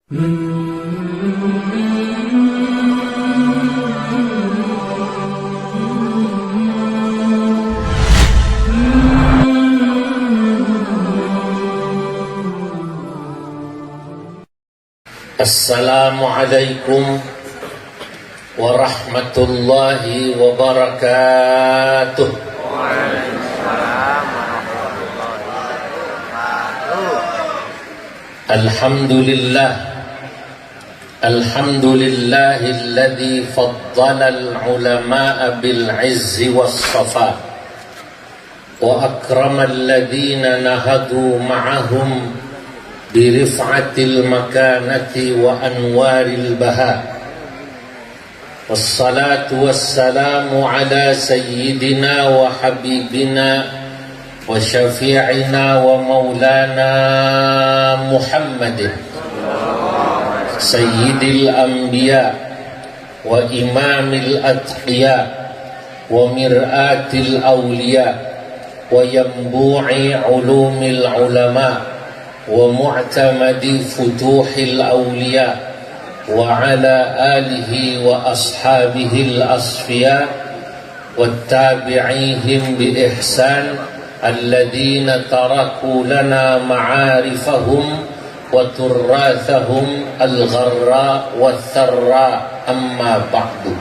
Assalamualaikum warahmatullahi wabarakatuh. Alhamdulillahilladzi faddala al-ulama'a bil-'izzi was-safa wa akrama alladhina nahadu ma'ahum birif'atil makanati wa anwaril baha. Wassalatu wassalamu ala sayyidina wa habibina wa syafi'ina wa maulana Muhammadin sayyidil anbiya wa imamil atqiya wa mir'atil awliya wa yambu'i ulumil ulama wa mu'tamadi futuhil awliya wa ala alihi wa ashabihil asfiya wa tabi'ihim bi ihsan alladhina taraku lana ma'arifahum wa turrathahum al-gharra wa tharra amma ba'du.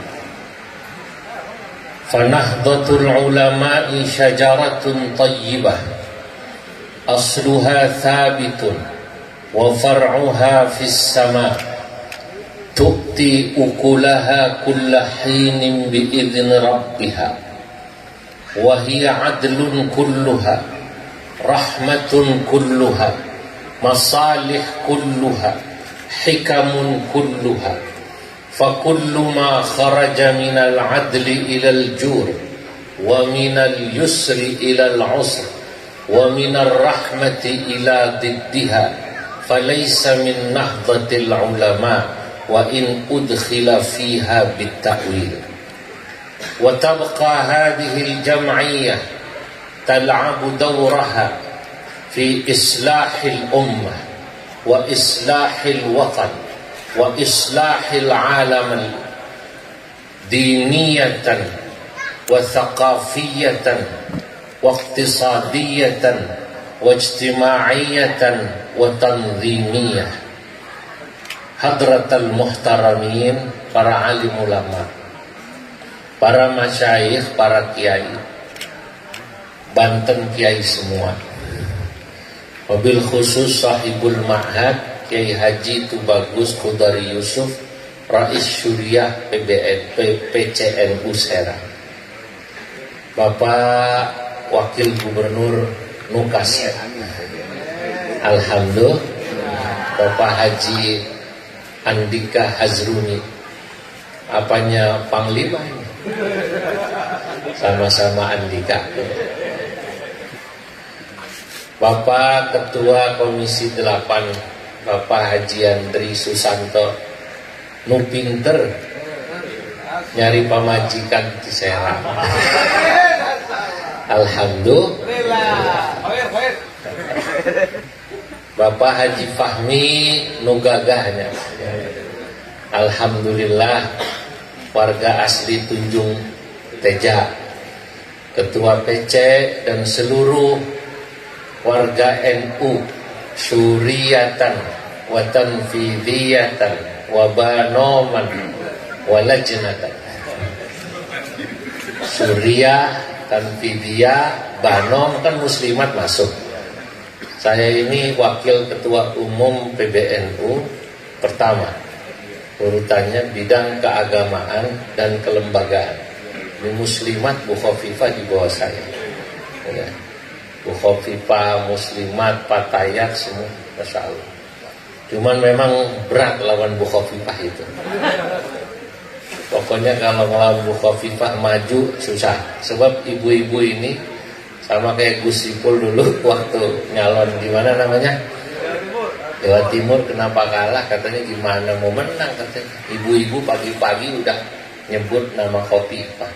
Fanahdatul ulama'i syajaratun tayyibah asluha thabitun wa far'uha fis sama' tu'ti ukulaha kulla hinin bi'idhin rabbiha wa hiya adlun kulluha rahmatun kulluha masalih kulluha hikamun kulluha fakullu ma kharaja minal adli ilal jur wa minal yusri ilal usr wa minar rahmati ila diddiha falaysa min nahdatil ulama wa in udkhila fiha bitta'wil. Wa tabqa hadhihi al-jam'iyyah tal'abu dawraha fi islahil ummah wa islahil watan wa islahil alam diniyatan wa thaqafiyatan wa iqtisadiyatan wa ijtima'iyatan wa tanzimiyah. Hadratal muhtaramin, para alim ulama, para masyayikh, para kiai Banten, kiai semua, wabil khusus sahibul ma'had Kiai Haji Tubagus Qudari Yusuf, Rais Syuriah PCNU Serang, Bapak Wakil Gubernur Nukas, alhamdulillah, Bapak Haji Andika Hazrumi, apanya Panglima ini? Sama-sama Andika. Bapak Ketua Komisi 8 Bapak Haji Andri Susanto, nu pinter nyari pamajikan di Serang. Alhamdulillah. Bapak Haji Fahmi nu gagahnya. Alhamdulillah, warga asli Tunjung Teja, Ketua PC dan seluruh warga NU syuriyatan wa tanfidiyatan wa banoman wa lajnatan. Syuriyah, tanfidiyah, banom kan muslimat masuk. Saya ini wakil ketua umum PBNU pertama, urutannya bidang keagamaan dan kelembagaan. Ini muslimat Bu Khofifah di bawah saya ya. Bu Khofifah, muslimat, patayat semua, Masya Allah. Cuman memang berat lawan Bu Khofifah itu. Pokoknya kalau ngelawan Bu Khofifah maju susah. Sebab ibu-ibu ini sama kayak Gus Ipul dulu waktu nyalon di mana namanya? Jawa Timur, kenapa kalah? Katanya gimana mau menang katanya. Ibu-ibu pagi-pagi udah nyebut nama Khofifah.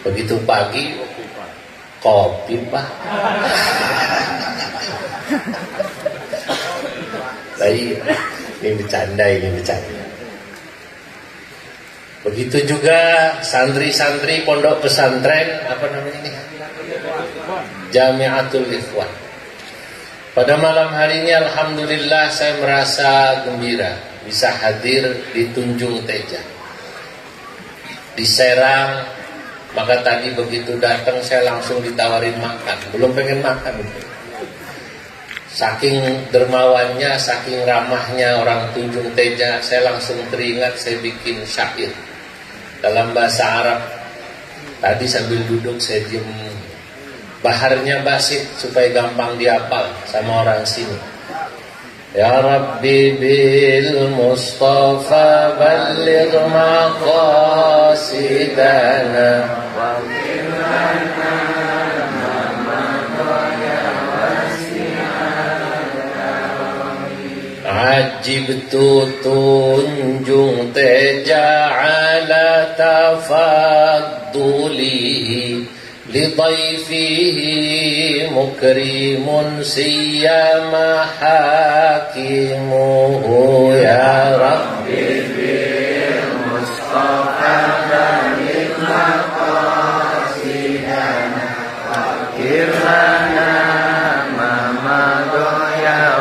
Begitu pagi Khofifah. Baik. Ini bercanda, ini bercanda. Begitu juga santri-santri pondok pesantren, apa namanya ini? Jamiatul Ikhwan. Pada malam hari ini alhamdulillah saya merasa gembira bisa hadir di Tunjung Teja, di Serang. Maka tadi begitu datang saya langsung ditawarin makan, belum pengen makan. Saking dermawannya, saking ramahnya orang Tunjung Teja, saya langsung teringat saya bikin syair dalam bahasa Arab. Tadi sambil duduk saya diem, baharnya basit supaya gampang dihafal sama orang sini. Ya Rabbi bil Mustafa balligh maqasidana Ajibtu Tunjung Teja ala tafaddulihi lidayfihi mukrimun siyama hakimuhu ya Rabbi bil Mustafa balligh maqasidana waghfir lana ma madaya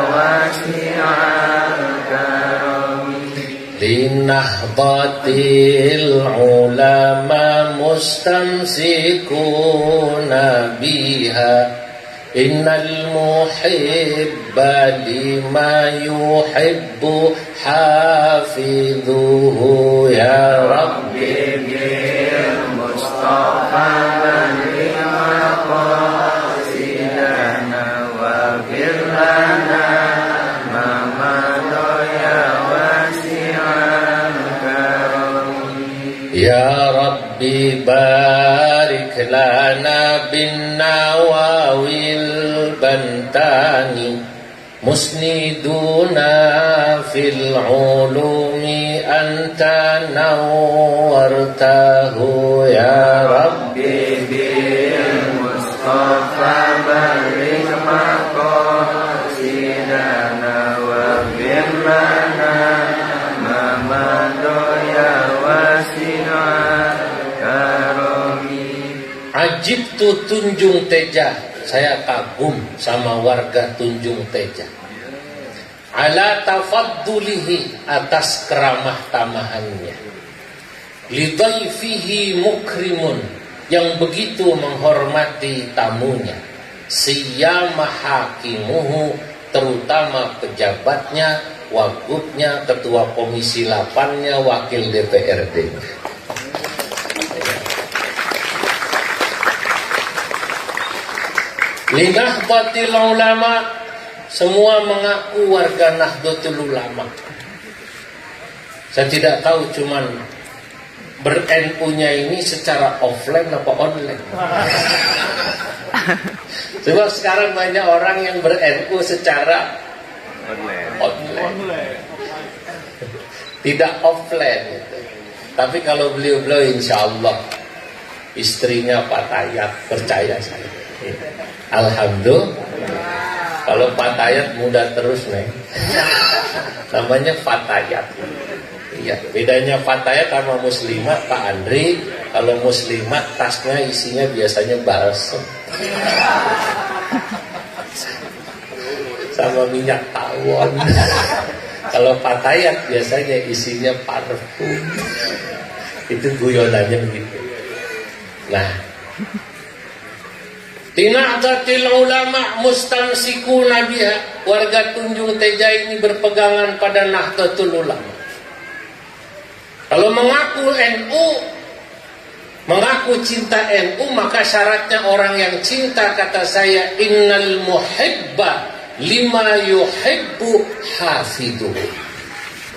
Linahdatil ulama mustamsikuna biha Innal muhibba lima yuhibbu hafidhuhu ya Rabbi bil Mustafa balligh maqasidana waghfir lana Ya Rabbi barik lana bin nawawil bantani musniduna fil ulumi anta nawwartahu ya Rabbi bil Mustafa barik maqasidana waghfir lana ma madaya Ajibtu Tunjung Teja, saya kagum sama warga Tunjung Teja. Ala tafaddulihi, atas keramah tamahannya. Lidayfihi mukrimun, yang begitu menghormati tamunya. Siyama hakimuhu, terutama pejabatnya, wagubnya, ketua komisi 8-nya, wakil DPRD. Linahdatil ulama, semua mengaku warga Nahdlatul Ulama. Saya tidak tahu cuman ber-NU-nya ini secara offline apa online. Sebab sekarang banyak orang yang ber-NU secara online. Tidak offline gitu. Tapi kalau beliau-beliau insya Allah istrinya Pak Tayat, percaya saya. Alhamdulillah. Kalau Pak Tayat muda terus nih. Namanya Fatayat. Iya, bedanya Fatayat sama Muslimat Pak Andri. Kalau Muslimat tasnya isinya biasanya balsem sama minyak tawon. Kalau Fatayat biasanya isinya parfum. Itu guyonannya begitu. Nah, Linahdatil ulama mustamsikuna biha, warga Tunjung Teja ini berpegangan pada Nahdlatul Ulama. Kalau mengaku NU, mengaku cinta NU, maka syaratnya orang yang cinta, kata saya, innal muhibba lima yuhibbu hafidhu.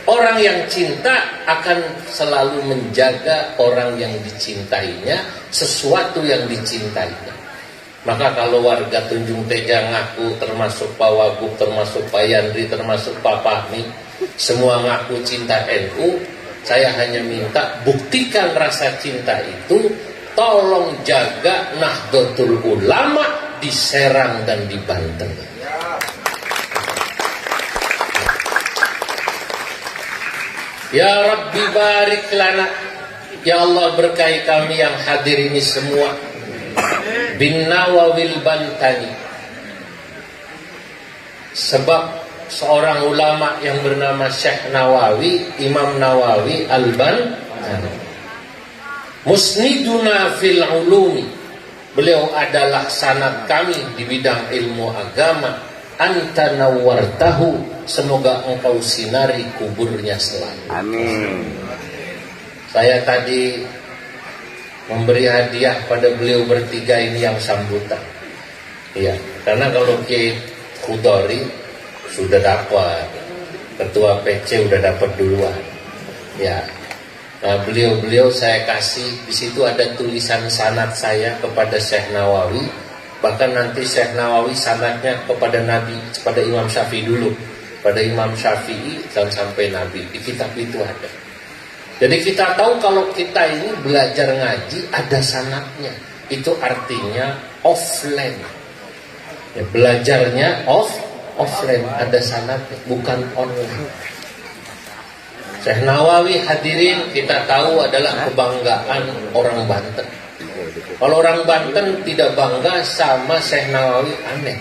Orang yang cinta akan selalu menjaga orang yang dicintainya, sesuatu yang dicintainya. Maka kalau warga Tunjung Teja ngaku, termasuk Pak Wagub, termasuk Pak Yandri, termasuk Pak Fahmi, semua ngaku cinta NU, saya hanya minta buktikan rasa cinta itu, tolong jaga Nahdlatul Ulama di Serang dan di Banten. Ya Rabbi barik lana, ya Allah berkahi kami yang hadir ini semua, bin Nawawil Bantani, sebab seorang ulama yang bernama Syekh Nawawi, Imam Nawawi Al-Bantani, musniduna fil ulumi, beliau adalah sanad kami di bidang ilmu agama. Anta nawwartahu, semoga engkau sinari kuburnya selalu. Amin. Saya tadi memberi hadiah pada beliau bertiga ini yang sambutan. Iya, karena kalau Kiai Khudori sudah dapat, ketua PC udah dapat duluan. Ya. Nah, beliau saya kasih, di situ ada tulisan sanad saya kepada Syekh Nawawi. Bahkan nanti Syekh Nawawi sanadnya kepada Nabi, kepada Imam Syafi'i dulu, pada Imam Syafi'i dan sampai Nabi. Di kitab itu ada. Jadi kita tahu kalau kita ini belajar ngaji ada sanadnya. Itu artinya offline. Ya, belajarnya offline, ada sanadnya, bukan online. Syekh Nawawi hadirin kita tahu adalah kebanggaan orang Banten. Kalau orang Banten tidak bangga sama Syekh Nawawi aneh.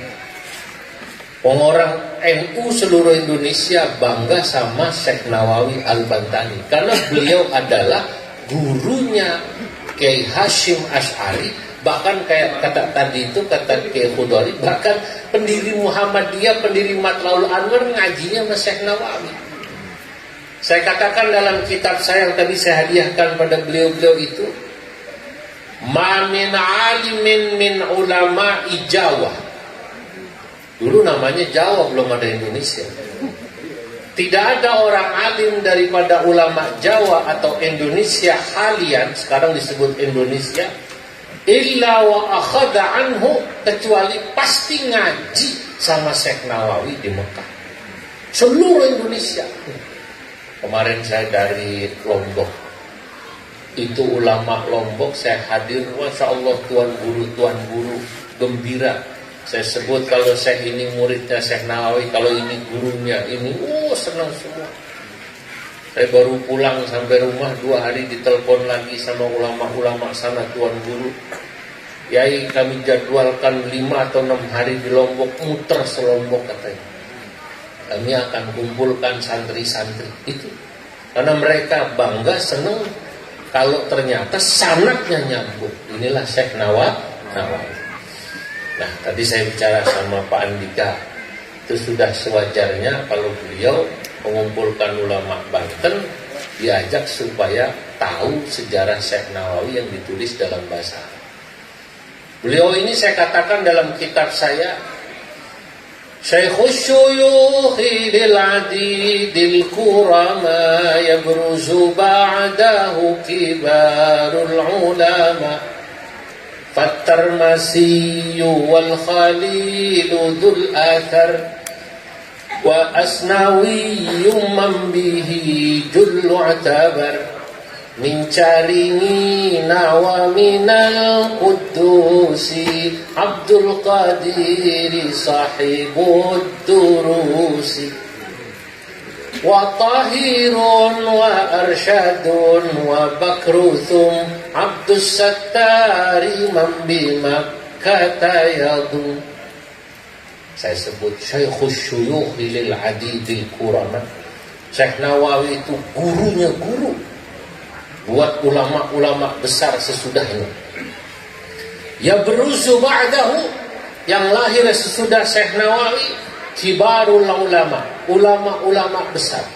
Orang NU seluruh Indonesia bangga sama Syekh Nawawi Al-Bantani karena beliau adalah gurunya Kiai Hashim Asy'ari. Bahkan kayak kata tadi itu, kata Kiai Khudori, bahkan pendiri Muhammadiyah, pendiri Matlaul Anwar ngajinya sama Syekh Nawawi. Saya katakan dalam kitab saya yang tadi saya hadiahkan pada beliau-beliau itu, ma min alimin min ulama Jawa. Dulu namanya Jawa, belum ada Indonesia. Tidak ada orang alim daripada ulama Jawa atau Indonesia halian, sekarang disebut Indonesia, illa wa akhadha anhu, kecuali pasti ngaji sama Syekh Nawawi di Mekah. Seluruh Indonesia. Kemarin saya dari Lombok, itu ulama Lombok saya hadir, Masya Allah, tuan guru gembira. Saya sebut kalau saya ini muridnya Syekh Nawawi, kalau ini gurunya, ini senang semua. Saya baru pulang sampai rumah 2 hari ditelepon lagi sama ulama-ulama sana, tuan guru, Yai kami jadwalkan 5 atau 6 hari di Lombok, muter selombok katanya. Kami akan kumpulkan santri-santri itu. Karena mereka bangga, senang kalau ternyata sanadnya nyambung. Inilah Syekh Nawawi. Nah, tadi saya bicara sama Pak Andika, itu sudah sewajarnya kalau beliau mengumpulkan ulama Banten, diajak supaya tahu sejarah Syekh Nawawi yang ditulis dalam bahasa Arab. Beliau ini saya katakan dalam kitab saya, Syekhus syuyukhi lil adidil kurama yabruzu ba'dahu kibarul ulama Fattarmasiyu wal khalilu dhul athar wa asnawiyu man bihi jullu atabar min caringina wa minal qudusi Abdul Qadiri sahibud durusi wa tahirun wa arsyadun wa bakruthum Abdus Sattari mambima katayadu. Saya sebut Syekhus syuyukhi lil adidil kurama. Syekh Nawawi itu gurunya guru buat ulama-ulama besar sesudahnya. Ya beruzu ba'dahu, yang lahir sesudah Syekh Nawawi, kibarul ulama besar.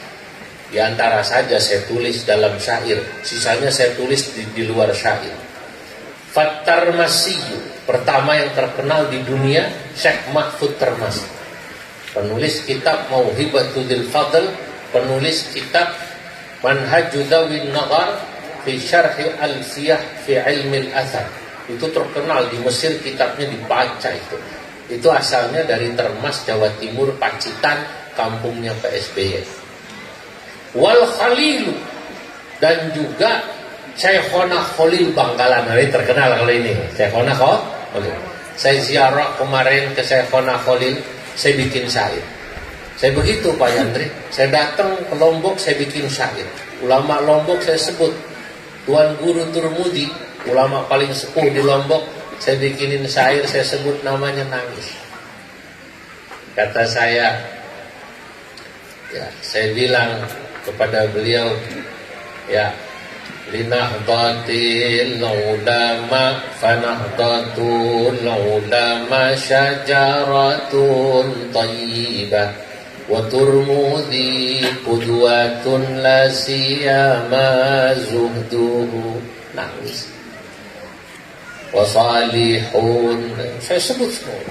Di antara saja saya tulis dalam syair, sisanya saya tulis di luar syair. Fattarmasiyu, pertama yang terkenal di dunia, Syekh Mahfud Tarmasi, penulis kitab Mauhibatul Fadl, penulis kitab Manhajud Dawin Nagar fi Syarhi Al-Siyah fi Ilmi Al-Athar. Itu terkenal di Mesir, kitabnya dibaca itu. Itu asalnya dari Termas, Jawa Timur, Pacitan, kampungnya PSBY. Wal Khalilu, dan juga Syekhona Khalil Bangkalan. Ini terkenal kalau ini Syekhona Khalil. Saya ziarah kemarin ke Syekhona Khalil, saya bikin syair. Saya begitu Pak Yandri, saya datang ke Lombok, saya bikin syair. Ulama Lombok saya sebut, Tuan Guru Turmudi, ulama paling sepuh di Lombok, saya bikinin syair, saya sebut namanya Nangis. Kata saya, ya, saya bilang kepada beliau, ya, linahdatil ulama fanahdatul ulama syajaratun tayyibah wa turmudi qudwatun la siyama zuhduhu. Nangis. Wa salihun, saya sebut semua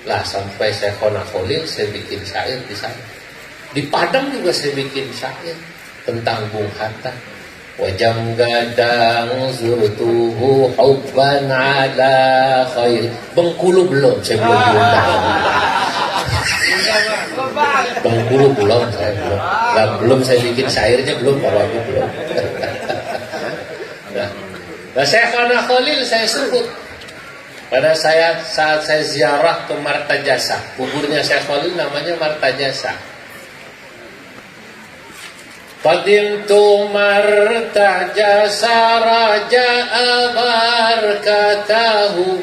lah, sampai saya Khona Khalil saya bikin syair di sana. Di Padang juga saya bikin syair tentang Bung Hatta. Wajam gadang zurtuhu hubban ala khair. Bengkulu belum, saya belum diundang. Bengkulu belum, saya belum. Nah, belum saya bikin syairnya belum, kalau aku belum. Nah, saya Khona Khalil saya sebut. Pada saat saya ziarah ke Martajasa, kuburnya Syekh Khalil namanya Martajasa. Qadimtu Martajasa raja'a barakatahu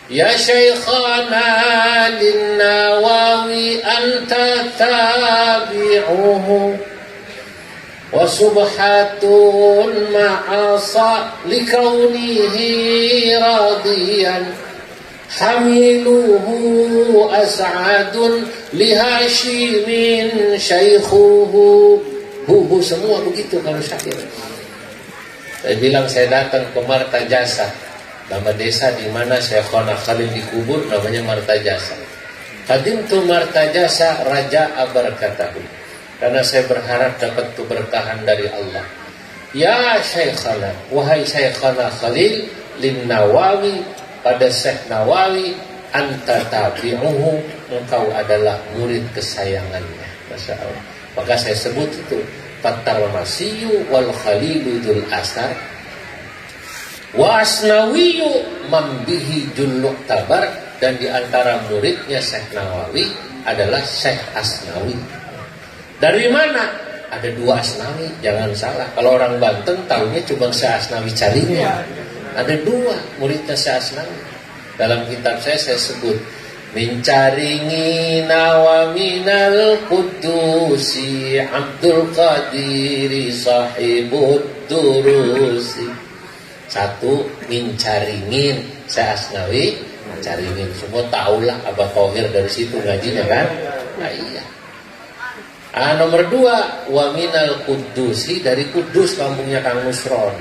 ya Syekhana lin-Nawawi anta tabi'uhu wa subhatun ma'asa likaunihi radiyan hamiluhu as'adun lihashimin syaikhuhu. Bubu semua begitu kalau syair. Saya bilang saya datang ke Martajasa, nama desa di mana Syekh Khona Khalil dikubur namanya Martajasa. Qadimtu Martajasa raja'a barakatahu, karena saya berharap dapat keberkahan dari Allah. Ya Syekhana, wahai Syekhana Khalil, lin Nawawi, pada Syekh Nawawi, anta tabi'uhu, engkau adalah murid kesayangannya. Masya Allah. Maka saya sebut itu Fatarmasiyu wal Khalilu dul asar wa asnawiyu mambihi juluk tabar. Dan diantara muridnya Syekh Nawawi adalah Syekh Asnawi. Dari mana? Ada dua Asnawi, jangan salah. Kalau orang Banten tahunya cuma Syekh Asnawi Caringin. Ada dua muridnya Syekh Asnawi. Dalam kitab saya sebut min caringi nawa minal kudusi Abdul Qadiri sahibud durusi. Satu, min caringin Syekh Asnawi Caringin. Semua tahulah Abah Thohir dari situ ngajinya kan. Nah iya. Nomor dua, wa minal kudusi, dari Kudus, kampungnya Kang Nusron,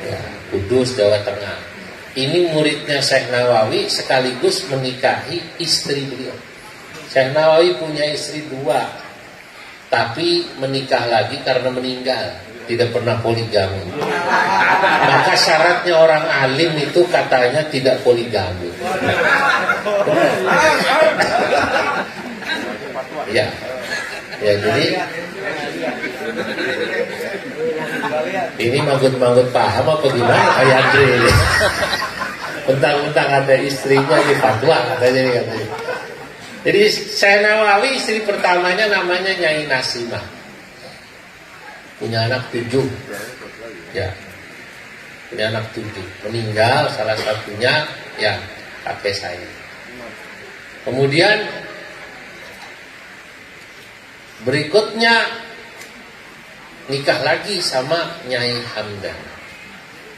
ya, Kudus, Jawa Tengah. Ini muridnya Syekh Nawawi sekaligus menikahi istri beliau. Syekh Nawawi punya istri dua, tapi menikah lagi karena meninggal, tidak pernah poligami. Maka syaratnya orang alim itu katanya tidak poligami. Ya, ya jadi ini manggut-manggut paham apa gimana kayak Andre? Bentang-bentang ada istrinya di fatwa katanya. Jadi Syekh Nawawi istri pertamanya namanya Nyai Nasimah, punya anak 7, ya, punya anak 7, meninggal salah satunya ya kakek saya. Kemudian berikutnya nikah lagi sama Nyai Hamdan.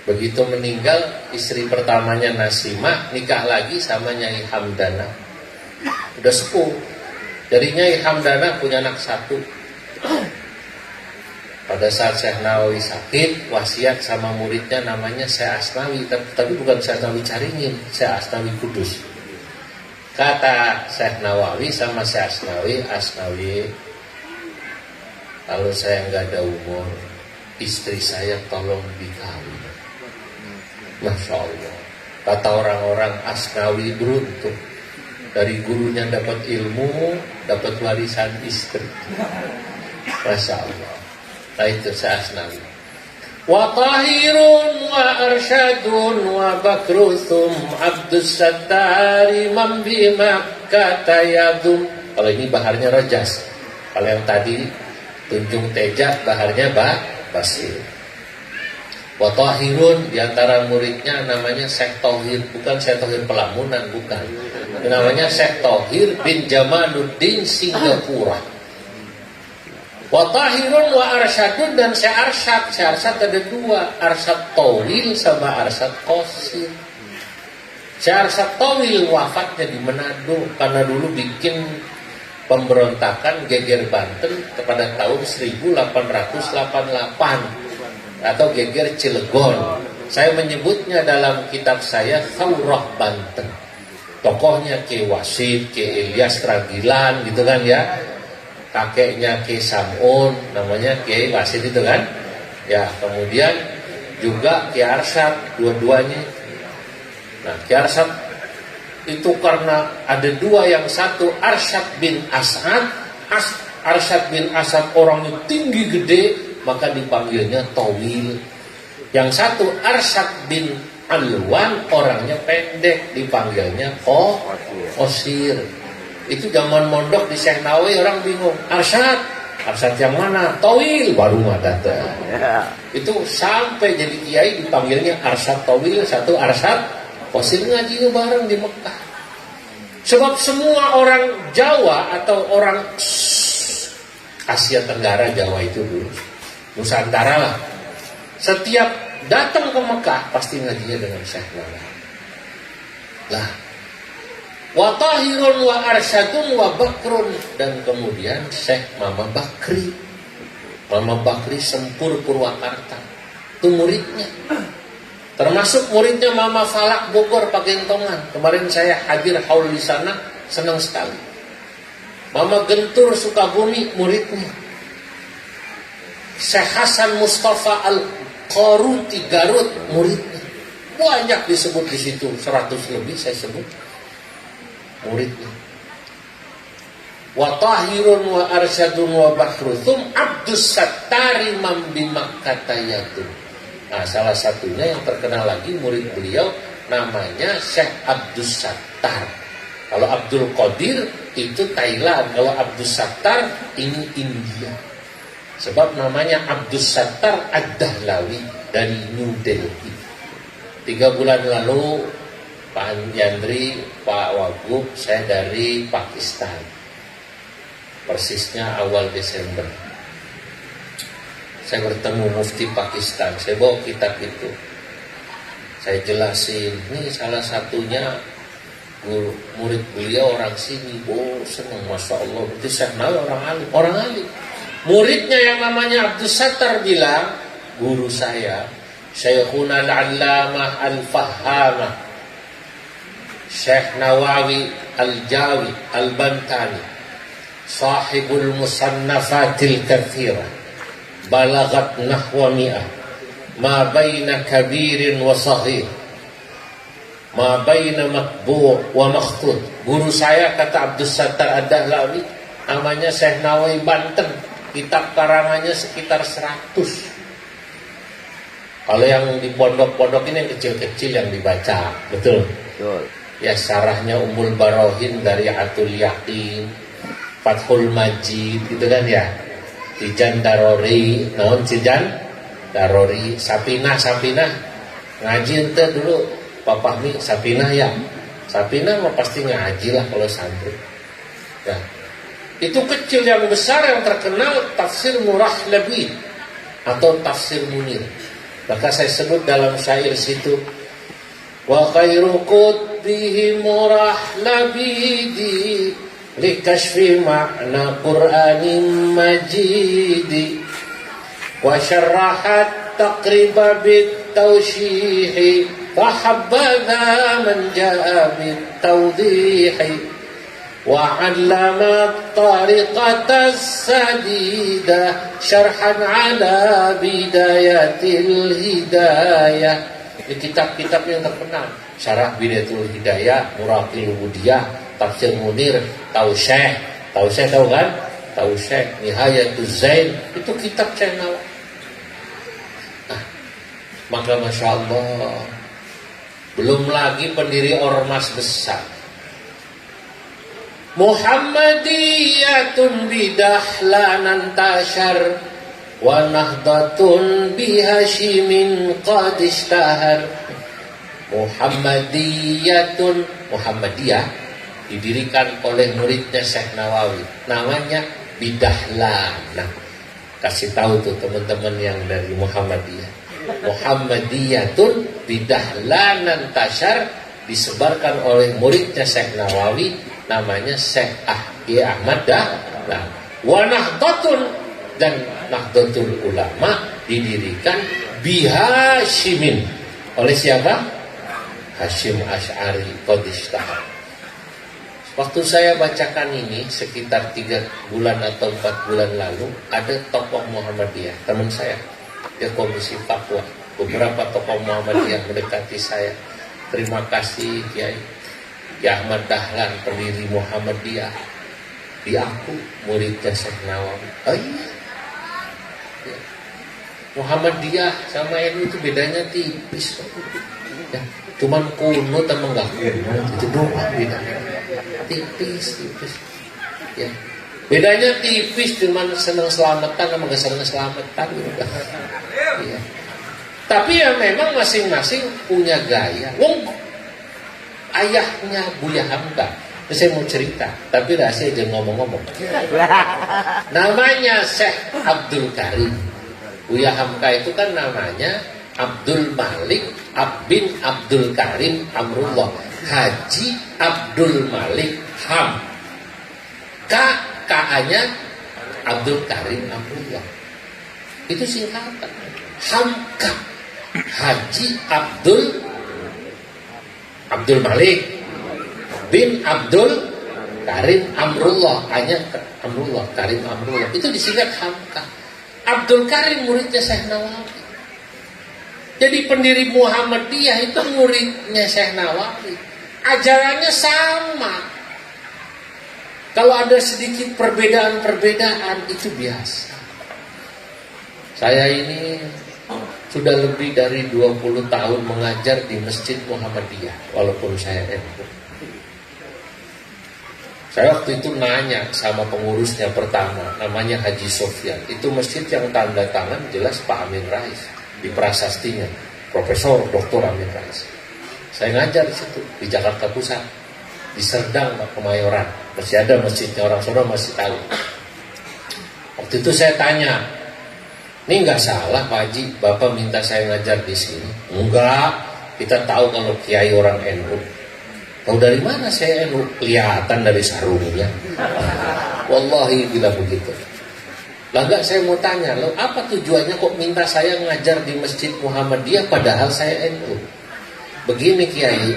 Begitu meninggal istri pertamanya Nasimah, nikah lagi sama Nyai Hamdana. Udah sepuh. Dari Nyai Hamdana punya anak 1. Pada saat Syekh Nawawi sakit, wasiat sama muridnya namanya Syekh Asnawi, tapi bukan Syekh Asnawi Caringin, Syekh Asnawi Kudus. Kata Syekh Nawawi sama Syekh Asnawi, Asnawi, kalau saya nggak ada umur, istri saya tolong dikawin. Masya Allah. Kata orang-orang, Asnawi beruntung, dari gurunya dapat ilmu, dapat warisan istri. Masya Allah. Nah itu Syekh Asnawi. Wa tahirun wa arsyadun wa bakruthum Abdus Sattari man bi Makkah yadum. Kalau ini baharnya Rojas. Kalau yang tadi Tunjung Teja baharnya Basir. Wa Tahirun, diantara muridnya namanya Syekh Thohir, bukan Syekh Thohir Pelamunan, bukan. Namanya Syekh Thohir bin Jamaluddin Singapura. Wa Tahirun wa Arsyadun, dan Syekh Arsyad. Syekh Arsyad ada dua, Arsyad Tawil sama Arsyad Qasir. Syekh Arsyad Tawil wafatnya di Manado karena dulu bikin pemberontakan geger Banten kepada tahun 1888 atau geger Cilegon. Saya menyebutnya dalam kitab saya Thawrah Banten. Tokohnya Ki Wasid, Ki Ilyas Ragilan gitu kan ya. Kakeknya Ki Samun, namanya Ki Wasid itu kan. Ya, kemudian juga Ki Arsyad, dua-duanya. Nah, Ki Arsyad itu karena ada dua, yang satu Arsyad bin As'ad. Arsyad bin As'ad orangnya tinggi gede, maka dipanggilnya Tawil. Yang satu Arsyad bin Alwan, orangnya pendek, dipanggilnya Qasir. Itu zaman mondok di Syekh Nawawi, orang bingung, Arsyad yang mana? Tawil baru datang. Itu sampai jadi kiai dipanggilnya Arsyad Tawil, satu Arsyad Qasir, ngaji bareng di Mekah. Sebab semua orang Jawa atau orang Asia Tenggara, Jawa itu dulu Nusantara lah, setiap datang ke Mekah pasti ngajinya dengan Syekh Nawawi. Lah, wa Tahirun wa Arsyadun wa Bakrun, dan kemudian Syekh Mama Bakri. Mama Bakri Sempur Purwakarta, itu muridnya. Termasuk muridnya Mama Falak Bogor Pagentongan. Kemarin saya hadir haul di sana, senang sekali. Mama Gentur Sukabumi muridnya. Syekh Hasan Mustafa Al-Qaruti Garut muridnya. Banyak disebut di situ, 100 lebih saya sebut muridnya. Wa Tahirun wa Arsyadun wa Bakhruthum Abdus Sattari Mambimakkatayatun. Nah, salah satunya yang terkenal lagi murid beliau namanya Syekh Abdus Sattar. Kalau Abdul Qadir itu Thailand, kalau Abdus Sattar ini India. Sebab namanya Abdus Sattar Ad-Dahlawi dari New Delhi. 3 bulan lalu Pak Yandri, Pak Wagub, saya dari Pakistan. Persisnya awal Desember. Saya bertemu mufti Pakistan, saya bawa kitab itu. Saya jelasin, ini salah satunya guru, murid beliau orang sini. Oh, senang, Masya Allah. Itu Syekh Nawawi orang alim. Muridnya yang namanya Abdus Sattar bilang, guru saya, Syekhuna Al-Allamah Al-Fahamah, Syekh Nawawi Al-Jawi Al-Bantani, Sahibul Musannafatil Kathirah, balagat nahwa mi'ah, ma baina kabirin wa saghir, ma baina matbu' wa makhtut. Guru saya, kata Abdus Sattar Ad-Dahlawi, namanya Syekh Nawawi Banten, kitab karangannya sekitar 100. Kalau yang di pondok-pondok ini yang kecil-kecil yang dibaca, betul? Betul. Ya, syarahnya Ummul Barohin dari Atul Yaqin, Fathul Majid, gitu kan ya. Tijan Darori, naon Tijan Darori, Sapinah ngaji ente dulu Pak Fahmi, Sapinah ya. Sapinah mah pasti ngaji lah kalau santri. Ya. Itu kecil, yang besar yang terkenal Tafsir Murah Labid atau Tafsir Munir. Maka saya sebut dalam syair situ, wa khairu qutbihi Murah Labidi likashfi makna Qur'anin majidi wa syarrahat taqriba bitawshihi fahabbadha man ja'a bitawdihi wa 'allama tariqatas sadida syarhan 'ala bidayatil hidayah. Di kitab-kitab yang terkenal, Syarah Bidayatul Hidayah, Muraqil Wudiyah, Tafsir Munir, tahu Syekh tahu kan? Tahu Syekh, Nihayatuz Zain, itu kitab Syekh Nawawi. Nah, maka Masya Allah, belum lagi pendiri ormas besar. Muhammadiyatun bidahlanan tashar wa nahdatun bihashimin qad ishtahar. Muhammadiyatun, Muhammadiyah didirikan oleh muridnya Syekh Nawawi, namanya Bidahlan. Nah, kasih tahu tuh teman-teman yang dari Muhammadiyah. Muhammadiyatun Bidahlanan Tashar disebarkan oleh muridnya Syekh Nawawi, namanya Syekh Ahmad Dahlan. Wa Nahdlatun, dan Nahdlatul Ulama didirikan bihashimin, oleh siapa? Hashim Asy'ari Qadishtahar. Waktu saya bacakan ini sekitar 3 bulan atau 4 bulan lalu, ada tokoh Muhammadiyah, teman saya, dia komisi Papua. Beberapa tokoh Muhammadiyah mendekati saya. Terima kasih Kiai Ahmad Dahlan, pendiri Muhammadiyah. Di aku muridnya Syekh Nawawi. Oh iya. Muhammadiyah sama NU itu bedanya tipis. Ya, cuman kuno temen enggak kuno, itu doang bedanya. Tipis. Ya. Bedanya tipis, cuman senang selamatan sama enggak senang selamatan gitu. Ya. Tapi ya memang masing-masing punya gaya. Ayahnya Buya Hamka, saya mau cerita, tapi rahasia jangan ngomong-ngomong. Namanya Syekh Abdul Karim. Buya Hamka itu kan namanya Abdul Malik bin Abdul Karim Amrullah, Haji Abdul Malik Ham. K-nya Abdul Karim Amrullah. Itu singkatan. Hamka, Haji Abdul Malik bin Abdul Karim Amrullah, hanya Amrullah, Karim Amrullah. Itu disingkat Hamka. Abdul Karim muridnya Syekh Nawawi. Jadi pendiri Muhammadiyah itu muridnya Syekh Nawawi. Ajarannya sama. Kalau ada sedikit perbedaan itu biasa. Saya ini sudah lebih dari 20 tahun mengajar di Masjid Muhammadiyah, walaupun saya NU. Saya waktu itu nanya sama pengurusnya pertama, namanya Haji Sofyan. Itu masjid yang tanda tangan jelas Pak Amin Rais. Di prasastinya Profesor Dr. Amin Rais. Saya ngajar di situ di Jakarta Pusat, di Serdang, Kemayoran. Masih ada masjidnya, orang sana masih tahu. Waktu itu saya tanya, ini nggak salah Pak Haji, Bapak minta saya ngajar di sini? Enggak, kita tahu kalau Kiai orang NU. Tahu dari mana saya NU? Kelihatan dari sarungnya. Wallahi bilang begitu. Lah enggak, saya mau tanya, lo apa tujuannya kok minta saya ngajar di Masjid Muhammadiyah padahal saya NU? Begini Kiai,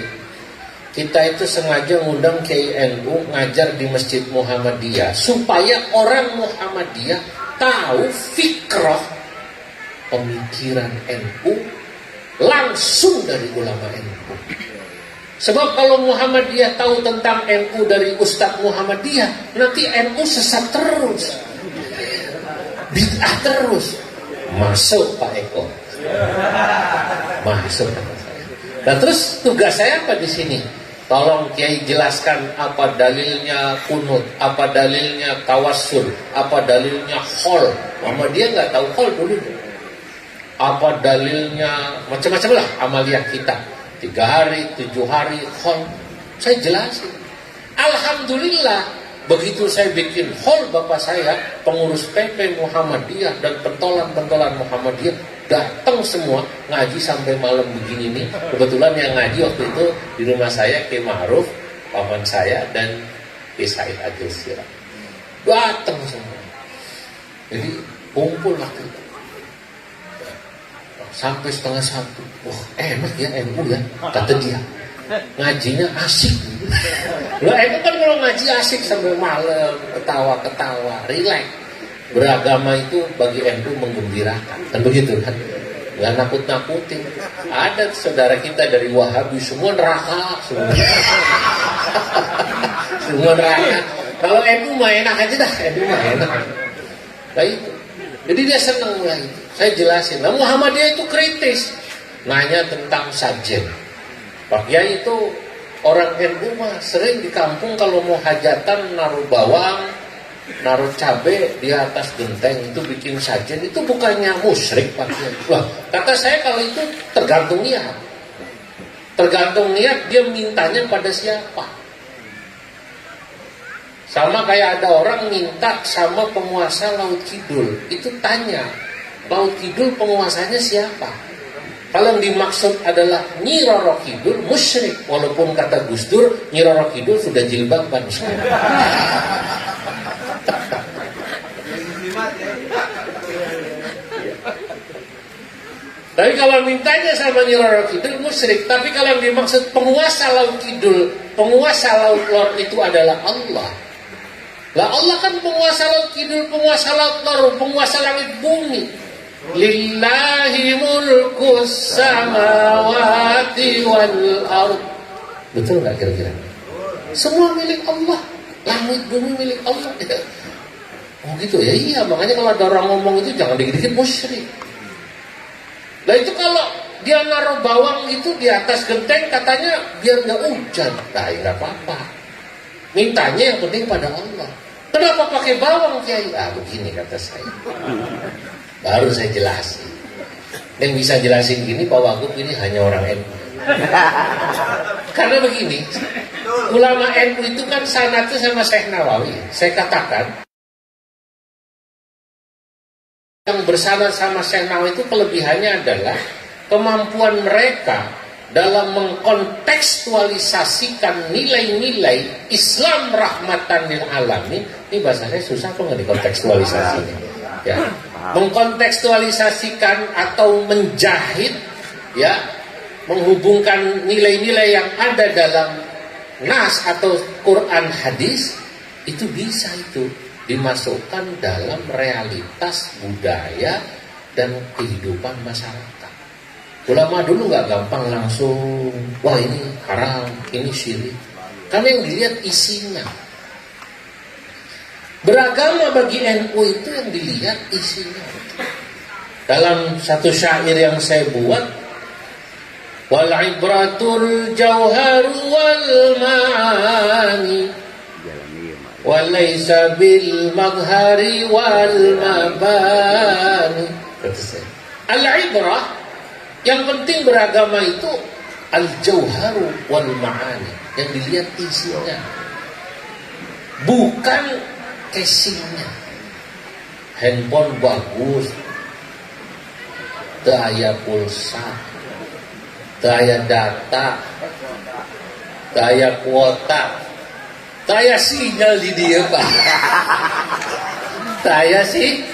kita itu sengaja ngundang Kiai NU ngajar di Masjid Muhammadiyah supaya orang Muhammadiyah tahu fikrah pemikiran NU langsung dari ulama NU. Sebab kalau Muhammadiyah tahu tentang NU dari Ustadz Muhammadiyah, nanti NU sesat terus, bid'ah terus. Masuk Pak Eko, masuk. Nah terus tugas saya apa di sini? Tolong Kiai jelaskan apa dalilnya kunut, apa dalilnya tawassul, apa dalilnya khol. Muhammadiyah nggak tahu khol dulu. Apa dalilnya, macam-macam lah amaliyah kita. 3 hari, 7 hari khol. Saya jelasin. Alhamdulillah. Begitu saya bikin hall, bapak saya, pengurus PP Muhammadiyah dan pentolan-pentolan Muhammadiyah datang semua ngaji sampai malam begini nih. Kebetulan yang ngaji waktu itu di rumah saya Kiai Ma'ruf, paman saya, dan Kiai Said Agil Sirah. Datang semua. Jadi kumpul waktu itu. Sampai 12:30. Wah enak ya NU ya, kata dia. Ngajinya asik. Loh itu kan kalau ngaji asik sampai malam, ketawa-ketawa, rileks. Beragama itu bagi NU menggembirakan, kan begitu kan? Nggak nakut-nakutin. Ada saudara kita dari Wahabi semua neraka, semua neraka. Kalau NU mah enak aja dah, NU mah enak. Nah itu, jadi dia seneng lah itu. Saya jelasin. Nah Muhammadiyah itu kritis, nanya tentang sajen. Pak Kiai itu Orang NU mah sering di kampung kalau mau hajatan naruh bawang, naruh cabai di atas genteng, itu bikin sajen, itu bukannya musyrik Pak Kiai. Wah, kata saya kalau itu tergantung niat. Tergantung niat dia mintanya pada siapa. Sama kayak ada orang minta sama penguasa Laut Kidul, itu tanya, Laut Kidul penguasanya siapa? Kalau yang dimaksud adalah Nyi Roro Kidul, musyrik. Walaupun kata Gus Dur, Nyi Roro Kidul sudah jilbaban sekarang. Tapi kalau mintanya sama Nyi Roro Kidul, musyrik. Tapi kalau yang dimaksud penguasa Laut Kidul, penguasa Laut Lor itu adalah Allah. Lah Allah kan penguasa Laut Kidul, penguasa Laut Lor, penguasa langit bumi. Lillahi mulkus samawati wal ard. Betul nggak kira-kira? Semua milik Allah, langit bumi milik Allah. Oh gitu ya, iya. Makanya kalau ada orang ngomong itu jangan dikit-dikit musyrik. Nah itu kalau dia naruh bawang itu di atas genteng katanya biar nggak hujan. Nah nggak apa-apa. Mintanya yang penting pada Allah. Kenapa pakai bawang Kiai? Ah begini kata saya. Baru saya jelasin. Yang bisa jelasin gini Pak Wagub ini hanya orang NU. Karena begini, ulama NU itu kan sanadnya sama Syekh Nawawi. Saya katakan yang bersanad sama Syekh Nawawi itu kelebihannya adalah kemampuan mereka dalam mengkontekstualisasikan nilai-nilai Islam rahmatan lil alamin. Ini bahasanya susah kok nggak dikontekstualisasinya. Ya, mengkontekstualisasikan atau menjahit, ya, menghubungkan nilai-nilai yang ada dalam nas atau Quran hadis itu bisa itu dimasukkan dalam realitas budaya dan kehidupan masyarakat. Ulama dulu nggak gampang langsung, wah ini haram, ini syirik. Karena yang dilihat isinya. Beragama bagi NU itu yang dilihat isinya. Dalam satu syair yang saya buat, wal ibratul jauhar wal ma'ani walaysa bil madhari wal mabani. Al ibrah, yang penting beragama itu al jauharu wal ma'ani, yang dilihat isinya, bukan casingnya. Handphone bagus, daya pulsa, daya data, daya kuota, daya sinyal di dia Pak. Daya sih,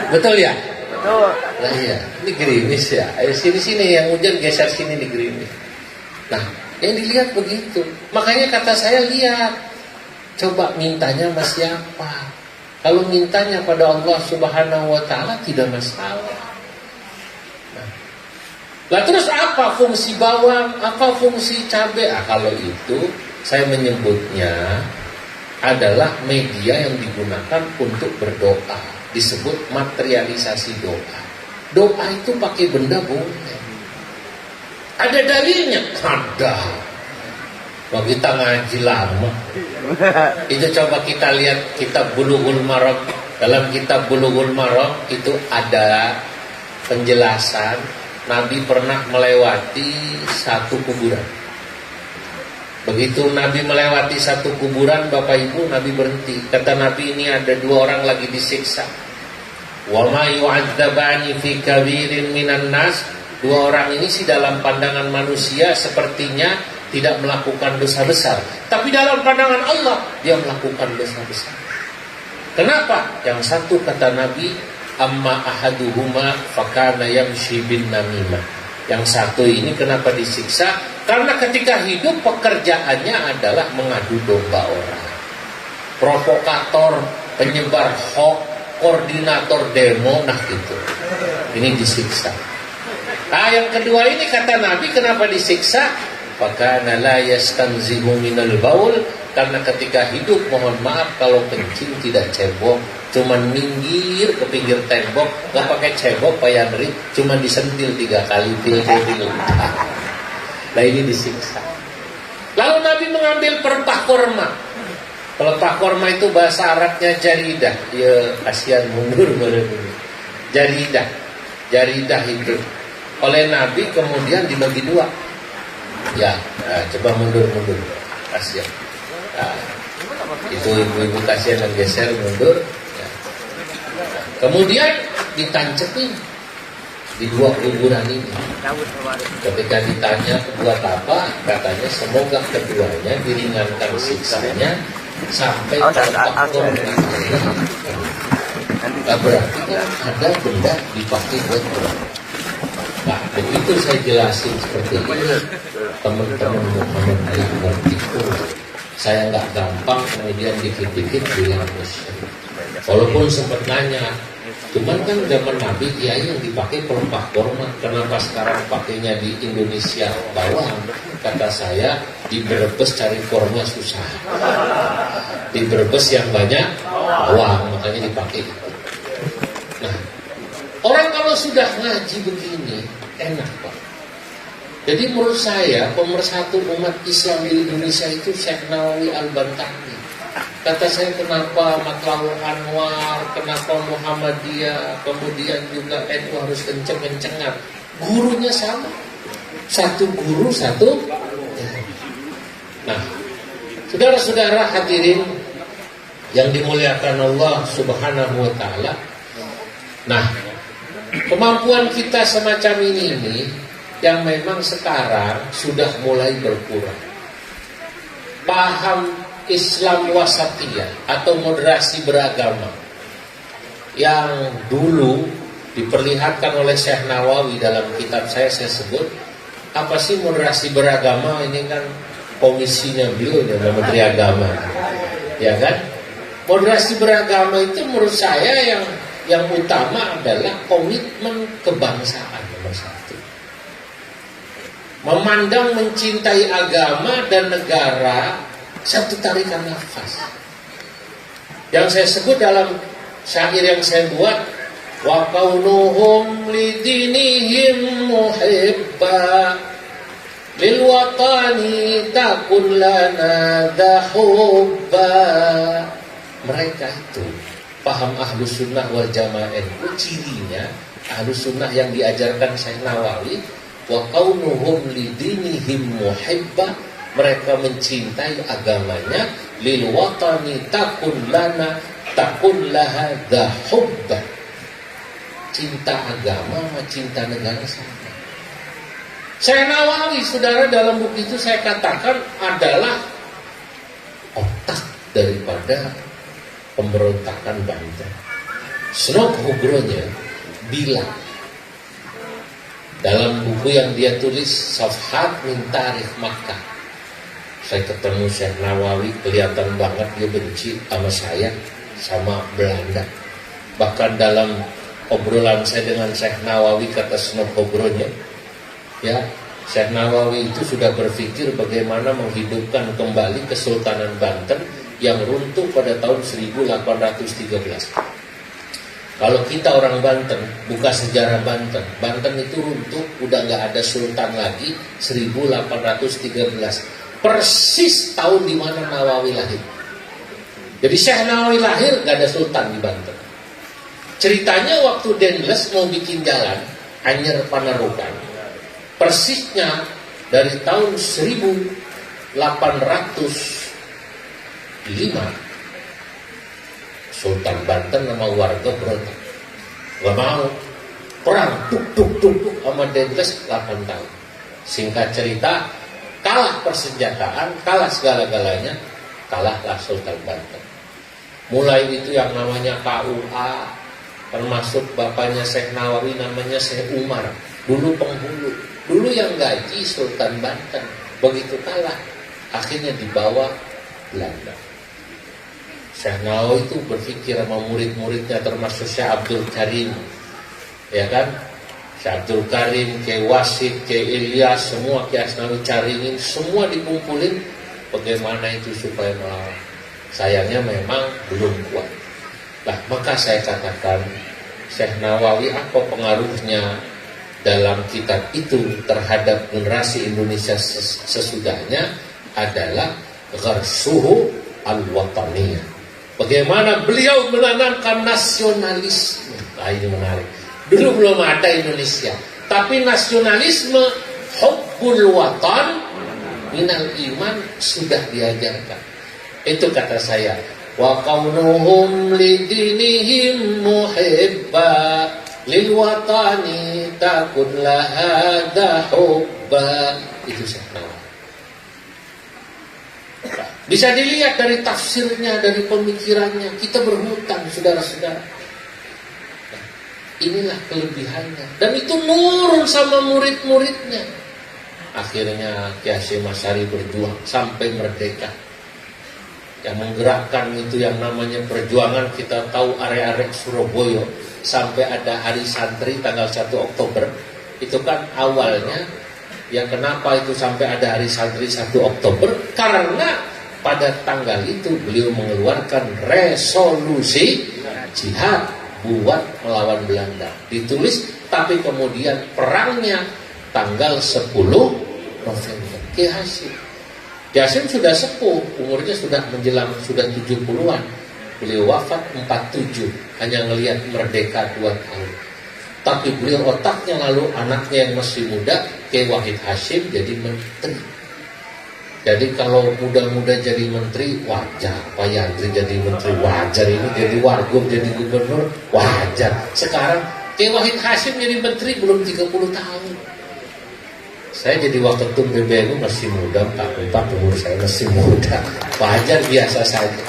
betul ya? Betul. Nah iya, ini gerimis ya. Ayo sini yang hujan geser sini di gerimis. Nah, yang dilihat begitu. Makanya kata saya lihat. Coba mintanya sama siapa? Kalau mintanya pada Allah Subhanahu wa Ta'ala tidak masalah. Nah, terus apa fungsi bawang? Apa fungsi cabai? Kalau itu saya menyebutnya adalah media yang digunakan untuk berdoa. Disebut materialisasi doa. Doa itu pakai benda boleh. Ada dalilnya? Ada. Wah, kita ngaji lama. Itu coba kita lihat kitab Bulughul Maram. Dalam kitab Bulughul Maram itu ada penjelasan Nabi pernah melewati satu kuburan. Begitu Nabi melewati satu kuburan, Bapak Ibu, Nabi berhenti. Kata Nabi, ini ada dua orang lagi disiksa. Wa ma yu'adzabani fi kabirin minan nas. Dua orang ini sih dalam pandangan manusia sepertinya tidak melakukan dosa besar, tapi dalam pandangan Allah dia melakukan dosa besar. Kenapa? Yang satu kata Nabi, amma ahaduhuma fakana yamshi bin namimah. Yang satu ini kenapa disiksa? Karena ketika hidup pekerjaannya adalah mengadu domba orang, provokator, penyebar hoax, koordinator demo, nah gitu. Ini disiksa. Nah, yang kedua ini kata Nabi kenapa disiksa? Fakana la yastanzihu minal baul, karena ketika hidup mohon maaf kalau kencing tidak cebok, cuman minggir ke pinggir tembok, nggak pakai cebok Pak Yandri, cuman disentil 3 kali pil. Nah ini disiksa. Lalu Nabi mengambil pelepah korma. Pelepah korma itu bahasa Arabnya jaridah. Ya, kasihan mundur jaridah. Jaridah itu oleh Nabi kemudian dibagi dua. Ya, nah, coba mundur. Kasihan. Nah, itu ibu-ibu kasihan yang geser mundur. Ya. Kemudian ditancepin di dua kuburan ini. Ketika ditanya buat apa, katanya semoga keduanya diringankan siksanya sampai pelepah korma. Nah, berarti kan ada benda dipakai buat berapa. Nah, begitu saya jelasin seperti ini, teman-teman yang ngerti, saya nggak gampang kemudian dikit-dikit bilang musyrik. Walaupun sempat nanya, cuman kan zaman Nabi kiai yang dipakai pelepah korma, kenapa sekarang pakainya di Indonesia bawang? Kata saya, di Brebes cari korma susah, di Brebes yang banyak bawang, makanya dipakai. Nah, orang kalau sudah ngaji begini enak Pak. Jadi menurut saya pemersatu umat Islam di Indonesia itu Syekh Nawawi Al-Bantani. Kata saya, kenapa Matlabul Anwar, kenapa Muhammadiyah, kemudian juga NU harus kenceng-kencengan. Gurunya sama, satu guru satu. Nah, saudara-saudara hadirin yang dimuliakan Allah Subhanahu wa Ta'ala. Nah, kemampuan kita semacam ini yang memang sekarang sudah mulai berkurang. Paham Islam wasatiyah atau moderasi beragama yang dulu diperlihatkan oleh Syekh Nawawi dalam kitab saya sebut, apa sih moderasi beragama? Ini kan komisinya beliau dalam Menteri Agama, ya kan? Moderasi beragama itu menurut saya yang utama adalah komitmen kebangsaan nomor satu. Memandang, mencintai agama dan negara satu tarikan nafas. Yang saya sebut dalam syair yang saya buat, wa kaunuhum lidinihim muhibba lil watani takun lana dahubba. Mereka itu paham Ahlus Sunnah wal Jamaah NU, cirinya Ahlus Sunnah yang diajarkan Syekh Nawawi, wa kaunuhum lidinihim muhibba, mereka mencintai agamanya, lil watani takun lana takun laha dahubba. Cinta agama sama cinta negara sama. Syekh Nawawi, saudara, dalam buku itu saya katakan adalah otak daripada pemberontakan Banten. Snok Hugronya bilang dalam buku yang dia tulis Safhat min Tarikh Makkah, saya ketemu Syekh Nawawi, kelihatan banget dia benci sama saya, sama Belanda. Bahkan dalam obrolan saya dengan Syekh Nawawi, kata Snok Hugronya, ya, Syekh Nawawi itu sudah berpikir bagaimana menghidupkan kembali Kesultanan Banten yang runtuh pada tahun 1813. Kalau kita orang Banten, buka sejarah Banten, Banten itu runtuh, udah nggak ada sultan lagi, 1813. Persis tahun di mana Nawawi lahir. Jadi Syekh Nawawi lahir, nggak ada sultan di Banten. Ceritanya waktu Dendles mau bikin jalan Anyer Panarukan, persisnya dari tahun 1805, Sultan Banten sama warga berontak, gak mau, perang tuk sama Dendles 8 tahun. Singkat cerita, kalah persenjataan, kalah segala-galanya, kalahlah Sultan Banten. Mulai itu yang namanya KUA, termasuk bapaknya Syekh Nawawi namanya Syekh Umar, dulu penghulu, dulu yang gaji Sultan Banten. Begitu kalah, akhirnya dibawa Belanda. Syekh Nawawi itu berpikir sama murid-muridnya, termasuk Syekh Abdul Karim, ya kan? Syekh Abdul Karim, Kiai Wasid, Kiai Ilyas, semua Kiai Asnawi Caringin, semua dikumpulin bagaimana itu supaya melawan. Sayangnya memang belum kuat. Nah, maka saya katakan Syekh Nawawi apa pengaruhnya dalam kitab itu terhadap generasi Indonesia sesudahnya, adalah gharsuhu al-wataniyah. Bagaimana beliau menanamkan nasionalisme. Nah, ini menarik. Dulu belum ada Indonesia, tapi nasionalisme hubbul watan minal iman sudah diajarkan. Itu kata saya, wa kaunuhum lidinihim muhibba lil watani takun lahada hubba. Itu saya tahu. Bisa dilihat dari tafsirnya, dari pemikirannya. Kita berhutang, saudara-saudara. Nah, inilah kelebihannya. Dan itu nurun sama murid-muridnya. Akhirnya Kiai Hasyim Asy'ari berjuang sampai merdeka. Yang menggerakkan itu yang namanya perjuangan, kita tahu arek-arek Surabaya. Sampai ada hari santri tanggal 1 Oktober. Itu kan awalnya, ya kenapa itu sampai ada hari santri 1 Oktober? Karena pada tanggal itu beliau mengeluarkan resolusi jihad buat melawan Belanda. Ditulis, tapi kemudian perangnya tanggal 10 November. Kiai Hasyim sudah sepuh, umurnya sudah menjelang, sudah 70-an. Beliau wafat 47, hanya ngelihat merdeka 2 tahun. Tapi beliau otaknya, lalu anaknya yang masih muda, Kiai Wahid Hasyim, jadi menteri. Jadi kalau muda-muda jadi menteri, wajar. Pak Yandri jadi menteri, wajar. Ini jadi wagub, jadi gubernur, wajar. Sekarang Kiai Wahid Hasyim jadi menteri belum 30 tahun. Saya jadi waketum PBNU masih muda, 44, umur saya masih muda. Wajar, biasa saja.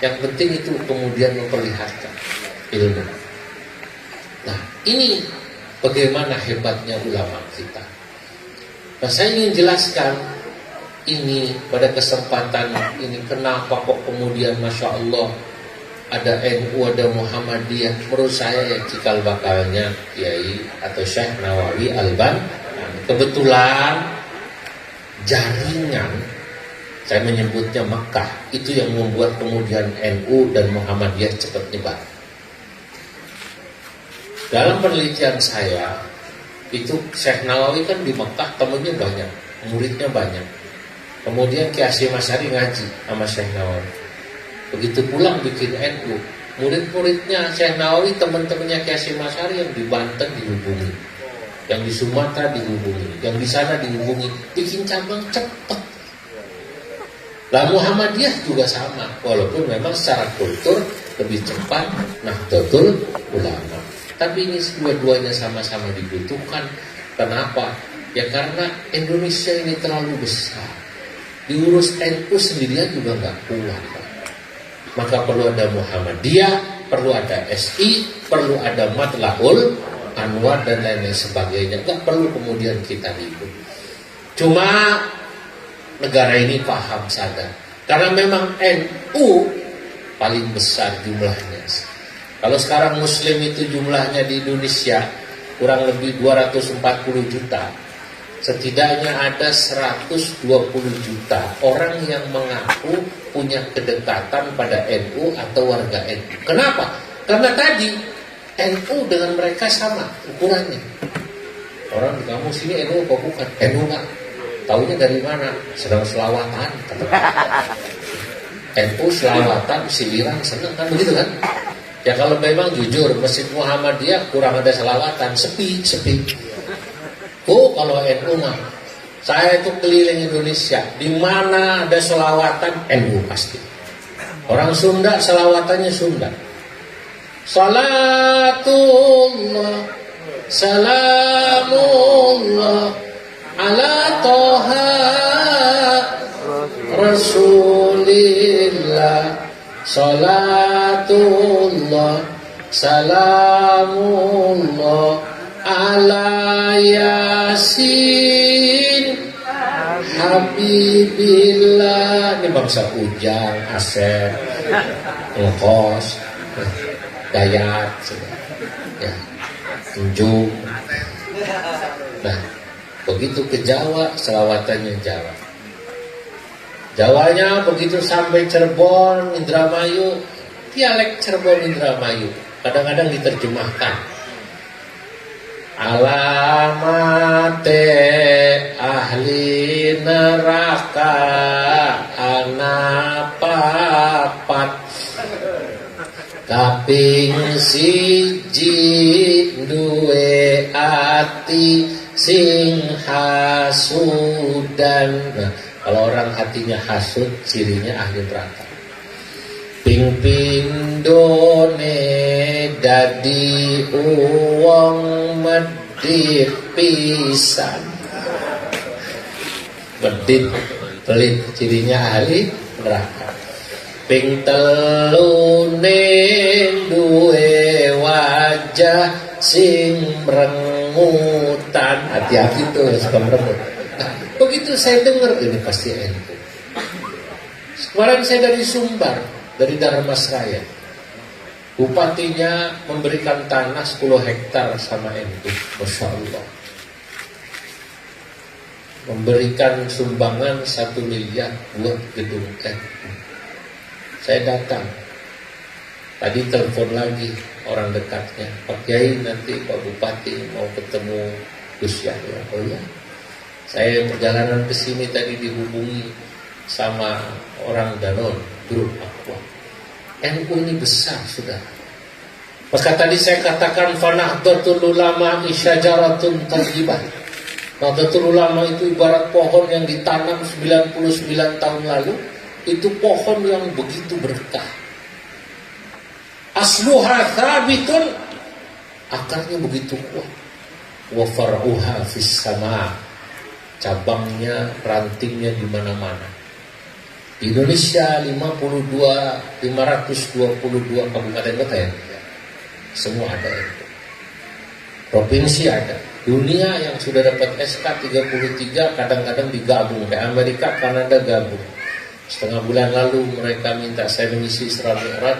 Yang penting itu kemudian memperlihatkan ilmu. Nah, ini bagaimana hebatnya ulama kita. Nah, saya ingin jelaskan ini pada kesempatan ini, kenapa kok kemudian Masya Allah ada NU, ada Muhammadiyah. Menurut saya ya cikal bakalnya Kiai atau Syekh Nawawi Albani. Kebetulan jaringan, saya menyebutnya Mekah, itu yang membuat kemudian NU dan Muhammadiyah cepat nyebar. Dalam penelitian saya, itu Syekh Nawawi kan di Mekah, temannya banyak, muridnya banyak. Kemudian Kiai Hasyim Asy'ari ngaji sama Syekh Nawawi. Begitu pulang bikin NU, murid-muridnya Syekh Nawawi, teman-temannya Kiai Hasyim Asy'ari yang di Banten dihubungi, yang di Sumatera dihubungi, yang di sana dihubungi, bikin cabang cepat. Lah Muhammadiyah juga sama, walaupun memang secara kultur lebih cepat Nahdlatul Ulama. Tapi ini dua-duanya sama-sama dibutuhkan. Kenapa? Ya karena Indonesia ini terlalu besar. Diurus NU sendirian juga nggak kuat. Maka perlu ada Muhammadiyah, perlu ada SI, perlu ada Matlahul Anwar dan lain-lain sebagainya. Nggak perlu kemudian kita ribut. Cuma negara ini paham, sadar. Karena memang NU paling besar jumlahnya. Kalau sekarang Muslim itu jumlahnya di Indonesia kurang lebih 240 juta. Setidaknya ada 120 juta orang yang mengaku punya kedekatan pada NU atau warga NU. Kenapa? Karena tadi NU dengan mereka sama ukurannya. Orang di kampung sini NU kok bukan? NU nggak? Taunya dari mana? Sedang selawatan. NU selawatan, siliran, seneng kan begitu kan? Ya kalau memang jujur, Masjid Muhammadiyah kurang ada selawatan, sepi. Oh, kalau NU mah, saya itu keliling Indonesia, di mana ada selawatan NU pasti. Orang Sunda selawatannya Sunda. Salatullah, salamullah, ala toha Rasulillah. Salatullah, salamullah, ala Yasin Habibillah. Ini bangsa Ujang, Asep, Ngkos, Dayat, ya, Tunjung. Nah, begitu ke Jawa, selawatannya Jawa. Jawanya begitu sampai Cirebon, Indramayu, dialek Cirebon, Indramayu. Kadang-kadang diterjemahkan. Alamate ahli neraka ping siji duwe ati sing hasudan. Nah, kalau orang hatinya hasud, cirinya ahli neraka. Ping pindone dadi uwong medhit pisan. Medhit pelit, cirinya ahli neraka. Ping telune duwe wajah sing merengutan. Hati-hati tuh suka merengut. Nah, begitu saya dengar ini pasti NU. Kemarin saya dari Sumbar, dari Dharmasraya. Bupatinya memberikan tanah 10 hektar sama NU. Masya Allah. Memberikan sumbangan 1 miliar buat gedung NU. Saya datang. Tadi telepon lagi orang dekatnya, Pak Kiai nanti Pak Bupati mau ketemu Gus Yahya. Oh ya, saya perjalanan ke sini tadi dihubungi sama orang Danon, grup Aqua. NU ini besar sudah. Maka tadi saya katakan Nahdlatul Ulama isyajaratun thayyibah. Nahdlatul Ulama itu ibarat pohon yang ditanam 99 tahun lalu. Itu pohon yang begitu berkah. Asluha thabitun, akarnya begitu kuat. Wa far'uha fis sama, cabangnya, rantingnya di mana-mana. Di Indonesia 522 kabupaten kota ya. Semua ada itu. Provinsi ada. Dunia yang sudah dapat SK 33 kadang-kadang digabung. Kayak Amerika, Kanada gabung. Setengah bulan lalu mereka minta saya mengisi Isra Mi'raj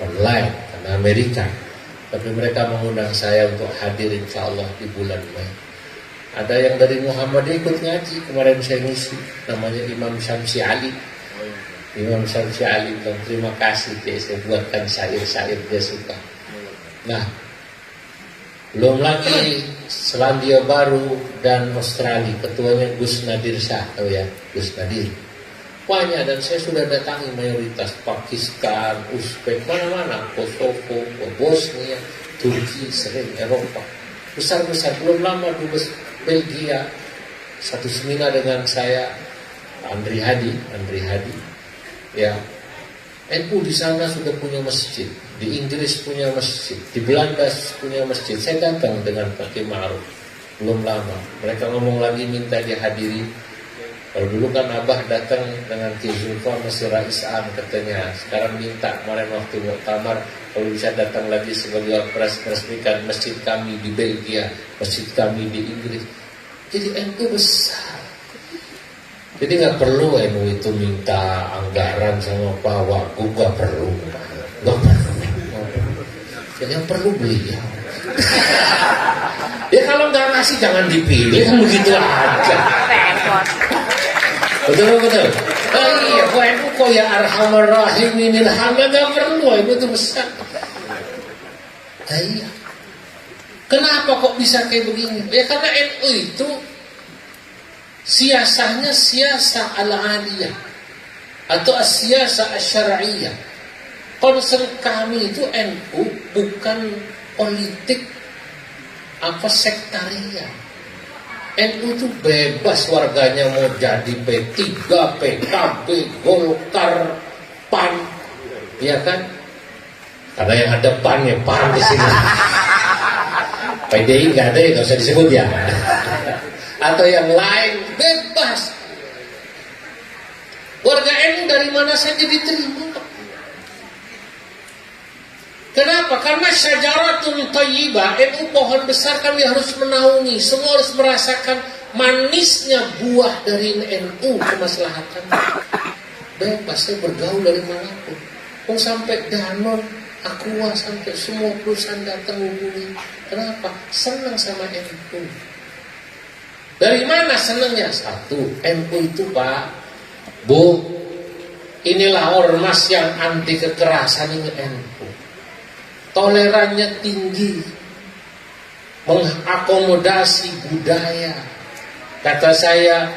online karena Amerika, tapi mereka mengundang saya untuk hadir insya Allah di bulan Mei. Ada yang dari Muhammadiyah ikut ngaji kemarin saya ngisi, namanya Imam Syamsi Ali. Imam Syamsi Ali bilang terima kasih ya, saya buatkan syair-syair dia suka. Nah, belum lagi Selandia Baru dan Australia, ketuanya Gus Nadir Shah, tahu ya, Gus Nadir. Banyak, dan saya sudah datangi mayoritas Pakistan, Uzbek, mana-mana, Kosovo, Bosnia, Turki, sering Eropa besar-besar. Belum lama dubes Belgia satu seminar dengan saya, Andri Hadi ya. NU di sana sudah punya masjid, di Inggris punya masjid, di Belanda punya masjid. Saya datang dengan Pak Kiai Ma'ruf belum lama, mereka ngomong lagi minta dihadiri. Kalau dulu kan Abah datang dengan Ki Zulfa masih Rais Am katanya. Sekarang minta kemarin waktu muktamar kalau bisa datang lagi sebagai meresmikan masjid kami di Belgia, masjid kami di Inggris. Jadi NU besar. Jadi nggak perlu NU itu minta anggaran sama Pak Wagub, nggak perlu. Jadi yang perlu beliau. Ya kalau nggak ngasih jangan dipilih, kan begitu aja. Betul. Oh iya, NU kok ya arhamar rahimin ilhamnya gak perlu, NU itu besar. Iya. Kenapa kok bisa kayak begini? Ya karena NU itu siasahnya siasah al-aliyah atau siasah asy-syar'iyyah. Concern kami itu NU bukan politik apa sektarian. NU itu bebas warganya mau jadi P3, PKB, Golkar, PAN, ya kan? Karena yang ada PAN ya PAN di sini. PDI nggak ada, nggak usah disebut ya. Atau yang lain bebas. Warga NU dari mana saja diterima. Kenapa? Karena syajaratun thayyibah, NU pohon besar, kami harus menaungi. Semua harus merasakan manisnya buah dari NU kemaslahatan. Bebas, saya bergaul dari manapun. Mau sampai Danon, Aqua, sampai semua perusahaan datang hubungi. Kenapa? Senang sama NU. Dari mana senangnya? Satu, NU itu Pak, Bu, inilah ormas yang anti kekerasan ini NU. Tolerannya tinggi, mengakomodasi budaya. Kata saya,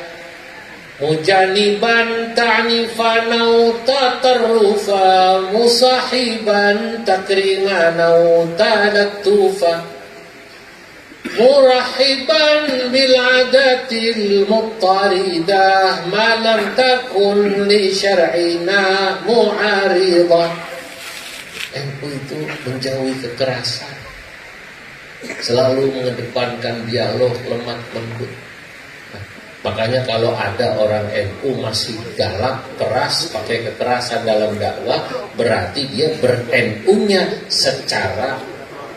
mujaniban ta'nifan au tatarrufa musahiban takriman au talattufa murahiban bil adatil muttaridah ma lam takun li syar'ina mu'aridah. NU itu menjauhi kekerasan, selalu mengedepankan dialog lemah lembut. Makanya kalau ada orang NU masih galak, keras, pakai kekerasan dalam dakwah, berarti dia ber-NU-nya secara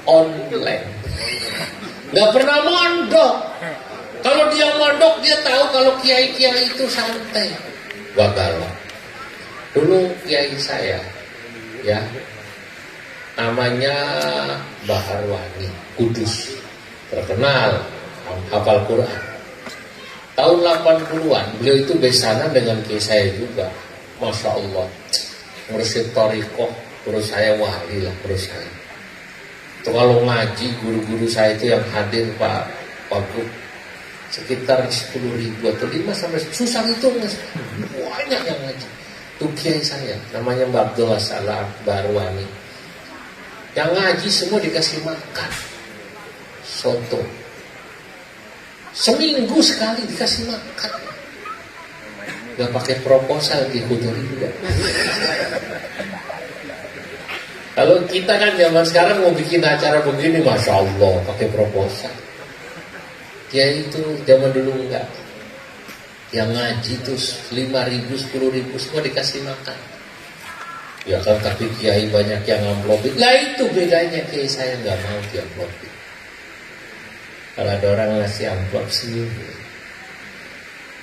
online. Gak pernah mondok. Kalau dia mondok, dia tahu kalau kiai-kiai itu santai. Gak galak. Dulu kiai saya, ya, namanya Bahar Wani, Kudus, terkenal, hafal Quran. Tahun 80-an, beliau itu besanan dengan kiai saya juga. Masya Allah, mursyid Thariqah, guru saya wali lah, guru saya. Itu kalau ngaji, guru-guru saya itu yang hadir Pak Gub, sekitar 10.000 atau 5 sampai susah itu banyak yang ngaji. Itu kiai saya, namanya Mbak Abdullah Salam Barwani. Yang ngaji semua dikasih makan soto. Seminggu sekali dikasih makan. Gak pakai proposal dihuduri juga. Kalau kita kan zaman sekarang mau bikin acara begini, Masya Allah, pakai proposal. Ya itu zaman dulu enggak. Yang ngaji itu 5.000, 10.000 semua dikasih makan. Ya kan, tapi kiai banyak yang amplopin. Lah itu bedanya, kiai saya nggak mau diamplopin. Kalau ada orang ngasih amplop senyum,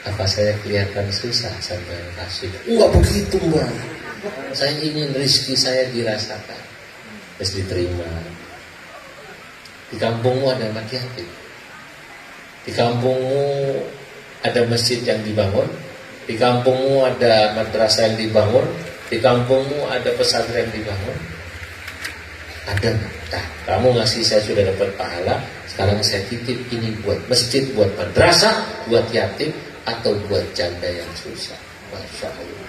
apa saya kelihatan susah sampai kasih? Enggak begitu, Mbak. Saya ingin rezeki saya dirasakan, terus diterima. Di kampungmu ada anak yatim. Di kampungmu ada masjid yang dibangun. Di kampungmu ada madrasah yang dibangun. Di kampungmu ada pesantren yang dibangun. Ada. Nah, kamu ngasih saya sudah dapat pahala. Sekarang saya titip ini buat masjid, buat madrasah, buat yatim, atau buat janda yang susah. Masya Allah.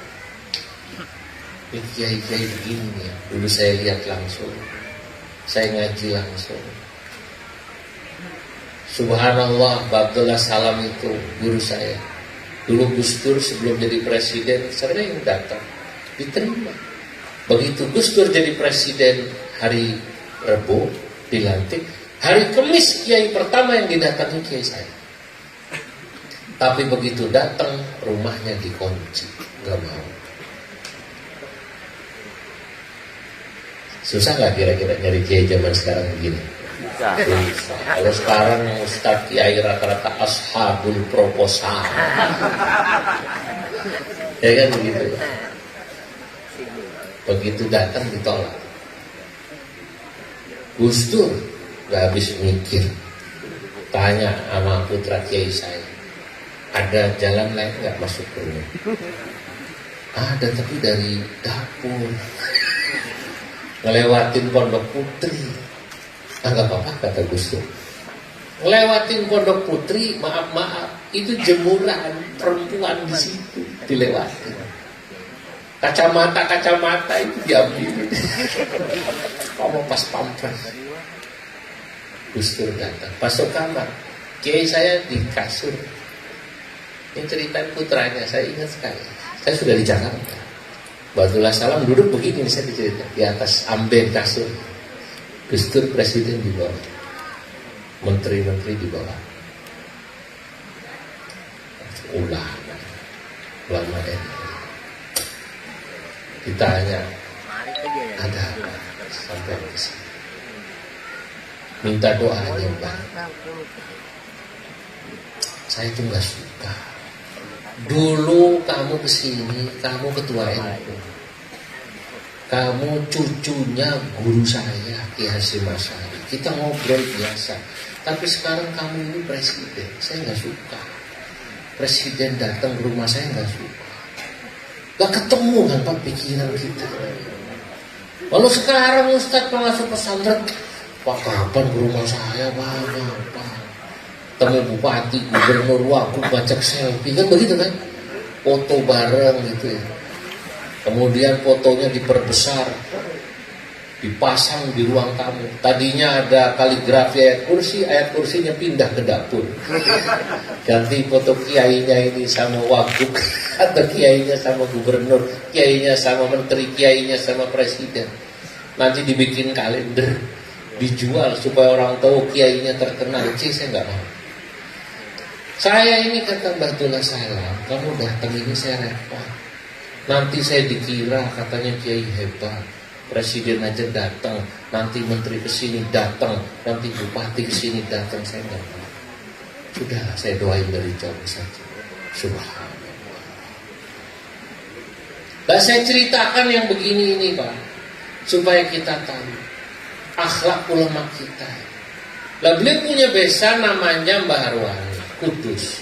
Ini kiai-kiai begini nih. Dulu saya lihat langsung. Saya ngaji langsung. Subhanallah, Abdullah Salam itu guru saya. Dulu Gus Dur sebelum jadi presiden sering datang, diterima. Begitu Gus Dur jadi presiden hari Rabu dilantik, hari Kamis kiai pertama yang didatangi kiai saya. Tapi begitu datang rumahnya dikunci, nggak mau. Susah nggak kira-kira nyari kiai zaman sekarang begini? Susah. Kalau sekarang Ustadz kiai rata-rata ashabul proposal. Ya kan begitu. Begitu datang ditolak. Gus Dur gak habis mikir, tanya sama putra kiai saya, ada jalan lain gak masuk ke rumah? Ada, tapi dari dapur, ngelewatin Pondok Putri. Gak apa-apa kata Gus Dur. Ngelewatin Pondok Putri, maaf, itu jemuran perempuan di situ dilewatin. Kacamata itu diambil. Kamu pas pampres. Gus Dur datang, masuk kamar. Kiai saya di kasur. Ini ceritain putranya, saya ingat sekali. Saya sudah di Jakarta. Abdullah Salam duduk begini, saya dicerita di atas amben kasur. Gus Dur presiden di bawah, menteri-menteri di bawah. Ulama NU. Ditanya, ada apa sampai ke sini? Minta doanya, Bang. Saya itu nggak suka. Dulu kamu kesini, kamu ketua NU, kamu cucunya guru saya, Ki Hasyim Asy'ari. Kita ngobrol biasa. Tapi sekarang kamu ini presiden, saya nggak suka. Presiden datang ke rumah saya nggak suka. Gak ketemu kan Pak pikiran kita. Lalu sekarang Ustadz masuk pesantren, Pak kapan ke rumah saya Pak? Temu bupati, gubernur, wagub, ngajak selfie, kan begitu kan? foto bareng gitu ya. Kemudian fotonya diperbesar, dipasang di ruang tamu. Tadinya ada kaligrafi ayat kursinya pindah ke dapur. Ganti foto kiainya ini sama wagub, atau kiainya sama gubernur, kiainya sama menteri, kiainya sama presiden. Nanti dibikin kalender, dijual supaya orang tahu kiainya terkenal. Saya nggak mau. Saya ini kata Batullah Salam, kamu datang ini saya repot. Nanti saya dikira katanya kiai hebat. Presiden aja datang, nanti menteri kesini datang, nanti bupati kesini datang, saya nggak mau. Sudah, saya doain dari jauh saja. Subhanallah. Nah, saya ceritakan yang begini ini Pak, supaya kita tahu akhlak ulama kita. Lah beliau punya besan namanya Mbah Harwani, Kudus.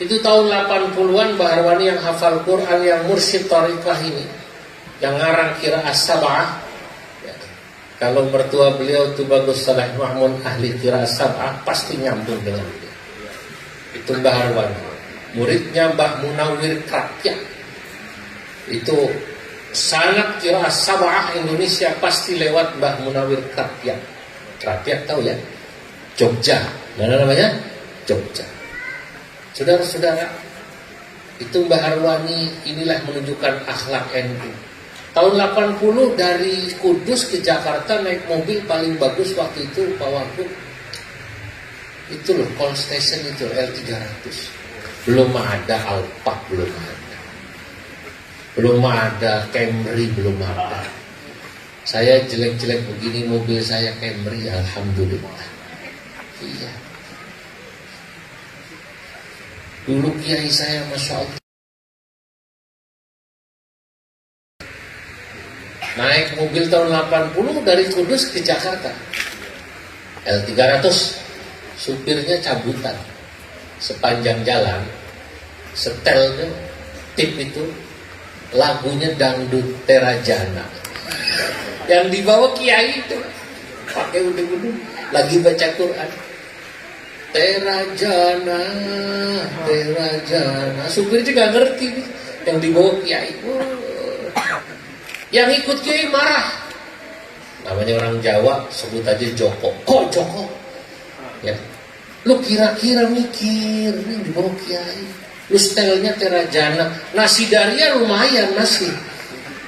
Itu tahun 80-an Mbah Harwani yang hafal Quran, yang mursyid Thariqah ini, yang ngarang Qiraat Sab'ah ya. Kalau mertua beliau itu Bagus Saleh Mahmud ahli Qiraat Sab'ah, pasti nyambung dengan beliau. Itu Mbah Harwani. Muridnya Mbah Munawir Krapyak. Itu sanad Qiraat Sab'ah Indonesia pasti lewat Mbah Munawir Krapyak. Krapyak tahu ya? Jogja. Mana namanya? Jogja. Saudara-saudara, itu Mbah Harwani inilah menunjukkan akhlak NU. Tahun 80 dari Kudus ke Jakarta naik mobil paling bagus waktu itu Pak Wagub. Itu loh call station itu L300. Belum ada Alphard, belum ada. Belum ada Camry, belum ada. Saya jelek-jelek begini mobil saya Camry, alhamdulillah. Iya. Dulu kiai saya Masya Allah naik mobil tahun 80 dari Kudus ke Jakarta L300, supirnya cabutan sepanjang jalan, setelnya tip itu lagunya dangdut Terajana yang dibawa kiai itu pakai udu-udu lagi baca Quran. Terajana, Terajana. Supir juga ngerti nih, yang dibawa kiai. Yang ikut kiai marah. Namanya orang Jawa, sebut aja Joko. Kok Joko? Ya. Lu kira-kira mikir, nih dibawa kiai. Lu setelnya Terajana. Nasi daria lumayan nasi.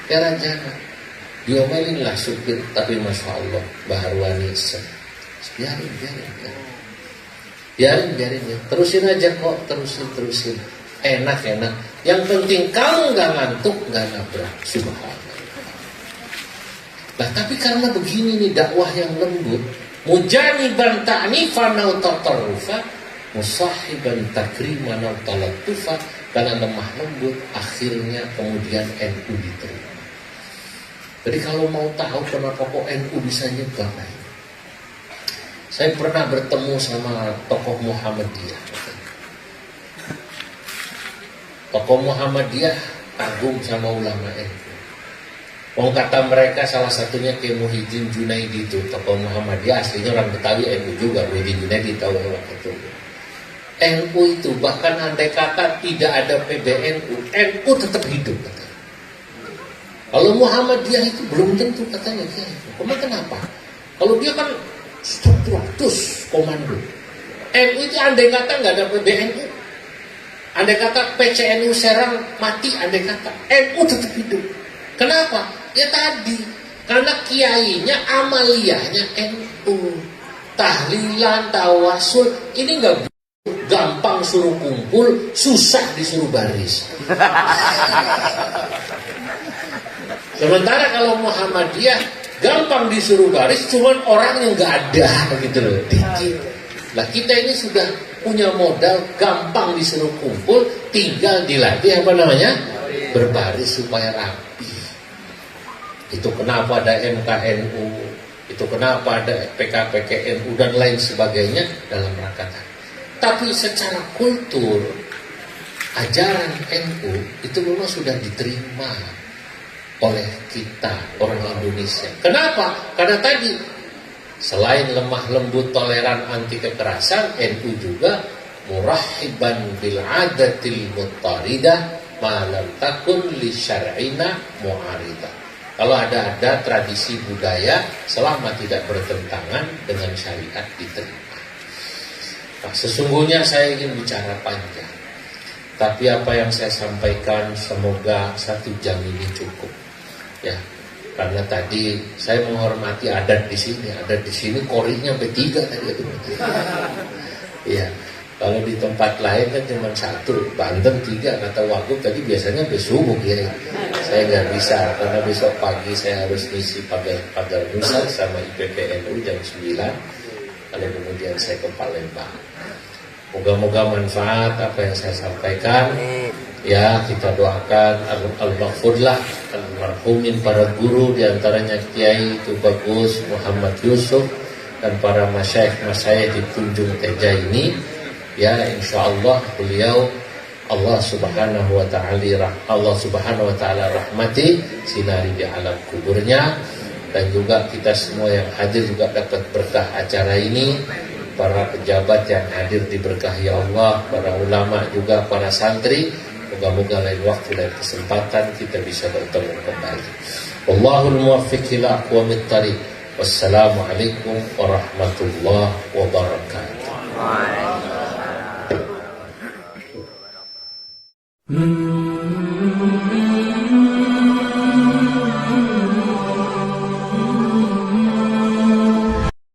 Terajana. Diomelin lah supir, tapi Masya Allah, Mbah Harwani biarin. Biarin ya. Terusin aja kok, terusin. Enak. Yang penting kamu nggak ngantuk, nggak nabrak. Subhanallah. Nah, tapi karena begini nih dakwah yang lembut, mujaniban ta'nifan aw tatarrufa, musahiban takriman aw talattufa, karena lemah lembut akhirnya kemudian NU diterima. Jadi kalau mau tahu kenapa kok NU bisa nyebar, saya pernah bertemu sama tokoh Muhammadiyah. Tokoh Muhammadiyah kagum sama ulama NU. Kata mereka salah satunya Kiai Muhyiddin Junaidi itu tokoh Muhammadiyah, aslinya orang Betawi, NU juga. Muhyiddin Junaidi tahu orang itu. NU itu bahkan andai kata tidak ada PBNU, NU tetap hidup katanya. Kalau Muhammadiyah itu belum tentu katanya. Kenapa? Kalau dia kan struktus komando. NU itu andai kata nggak ada PBNU, andai kata PCNU Serang mati, andai kata NU tetap hidup. Kenapa? Ya tadi, karena kiainya amaliyahnya NU, tahlilan, tawasul, ini nggak gampang suruh kumpul, susah disuruh baris. Sementara kalau Muhammadiyah gampang disuruh baris, cuman orang yang nggak ada gitu loh, dikit. Nah kita ini sudah punya modal, gampang disuruh kumpul, tinggal dilatih apa namanya, berbaris supaya rapi. Itu kenapa ada MKNU, itu kenapa ada PKPKNU dan lain sebagainya dalam rangka. Tapi secara kultur ajaran NU itu memang sudah diterima oleh kita orang Indonesia. Kenapa? Karena tadi selain lemah lembut, toleran, anti kekerasan, NU juga murahiban bil adatil muttaridah malam takun li syar'ina mu'arida. Kalau ada tradisi budaya selama tidak bertentangan dengan syariat diterima. Nah, sesungguhnya saya ingin bicara panjang, tapi apa yang saya sampaikan semoga 1 jam ini cukup, ya. Karena tadi saya menghormati adat di sini. Adat di sini korinya sampai 3 tadi itu. Iya. Kalau di tempat lain kan cuma 1, Banten 3 kata Wagub tadi biasanya besubuh ya. Saya nggak bisa karena besok pagi saya harus ngisi pagar Nusa sama IPPNU jam 9. Lalu kemudian saya ke Palembang. Moga-moga manfaat apa yang saya sampaikan. Ya, kita doakan al-maghfurlah almarhumin para guru, diantaranya Kiai Tubagus Muhammad Yusuf dan para masyayikh di Tunjung Teja ini. Ya, insya Allah beliau Allah subhanahu wa ta'ala rahmati, sinari di alam kuburnya. Dan juga kita semua yang hadir juga dapat berkah acara ini. Para pejabat yang hadir diberkahi Allah, para ulama juga, para santri. Moga-moga lain waktu dan kesempatan kita bisa bertemu kembali. Wallahul muwaffiq ila aqwamit thariq. Wassalamualaikum warahmatullahi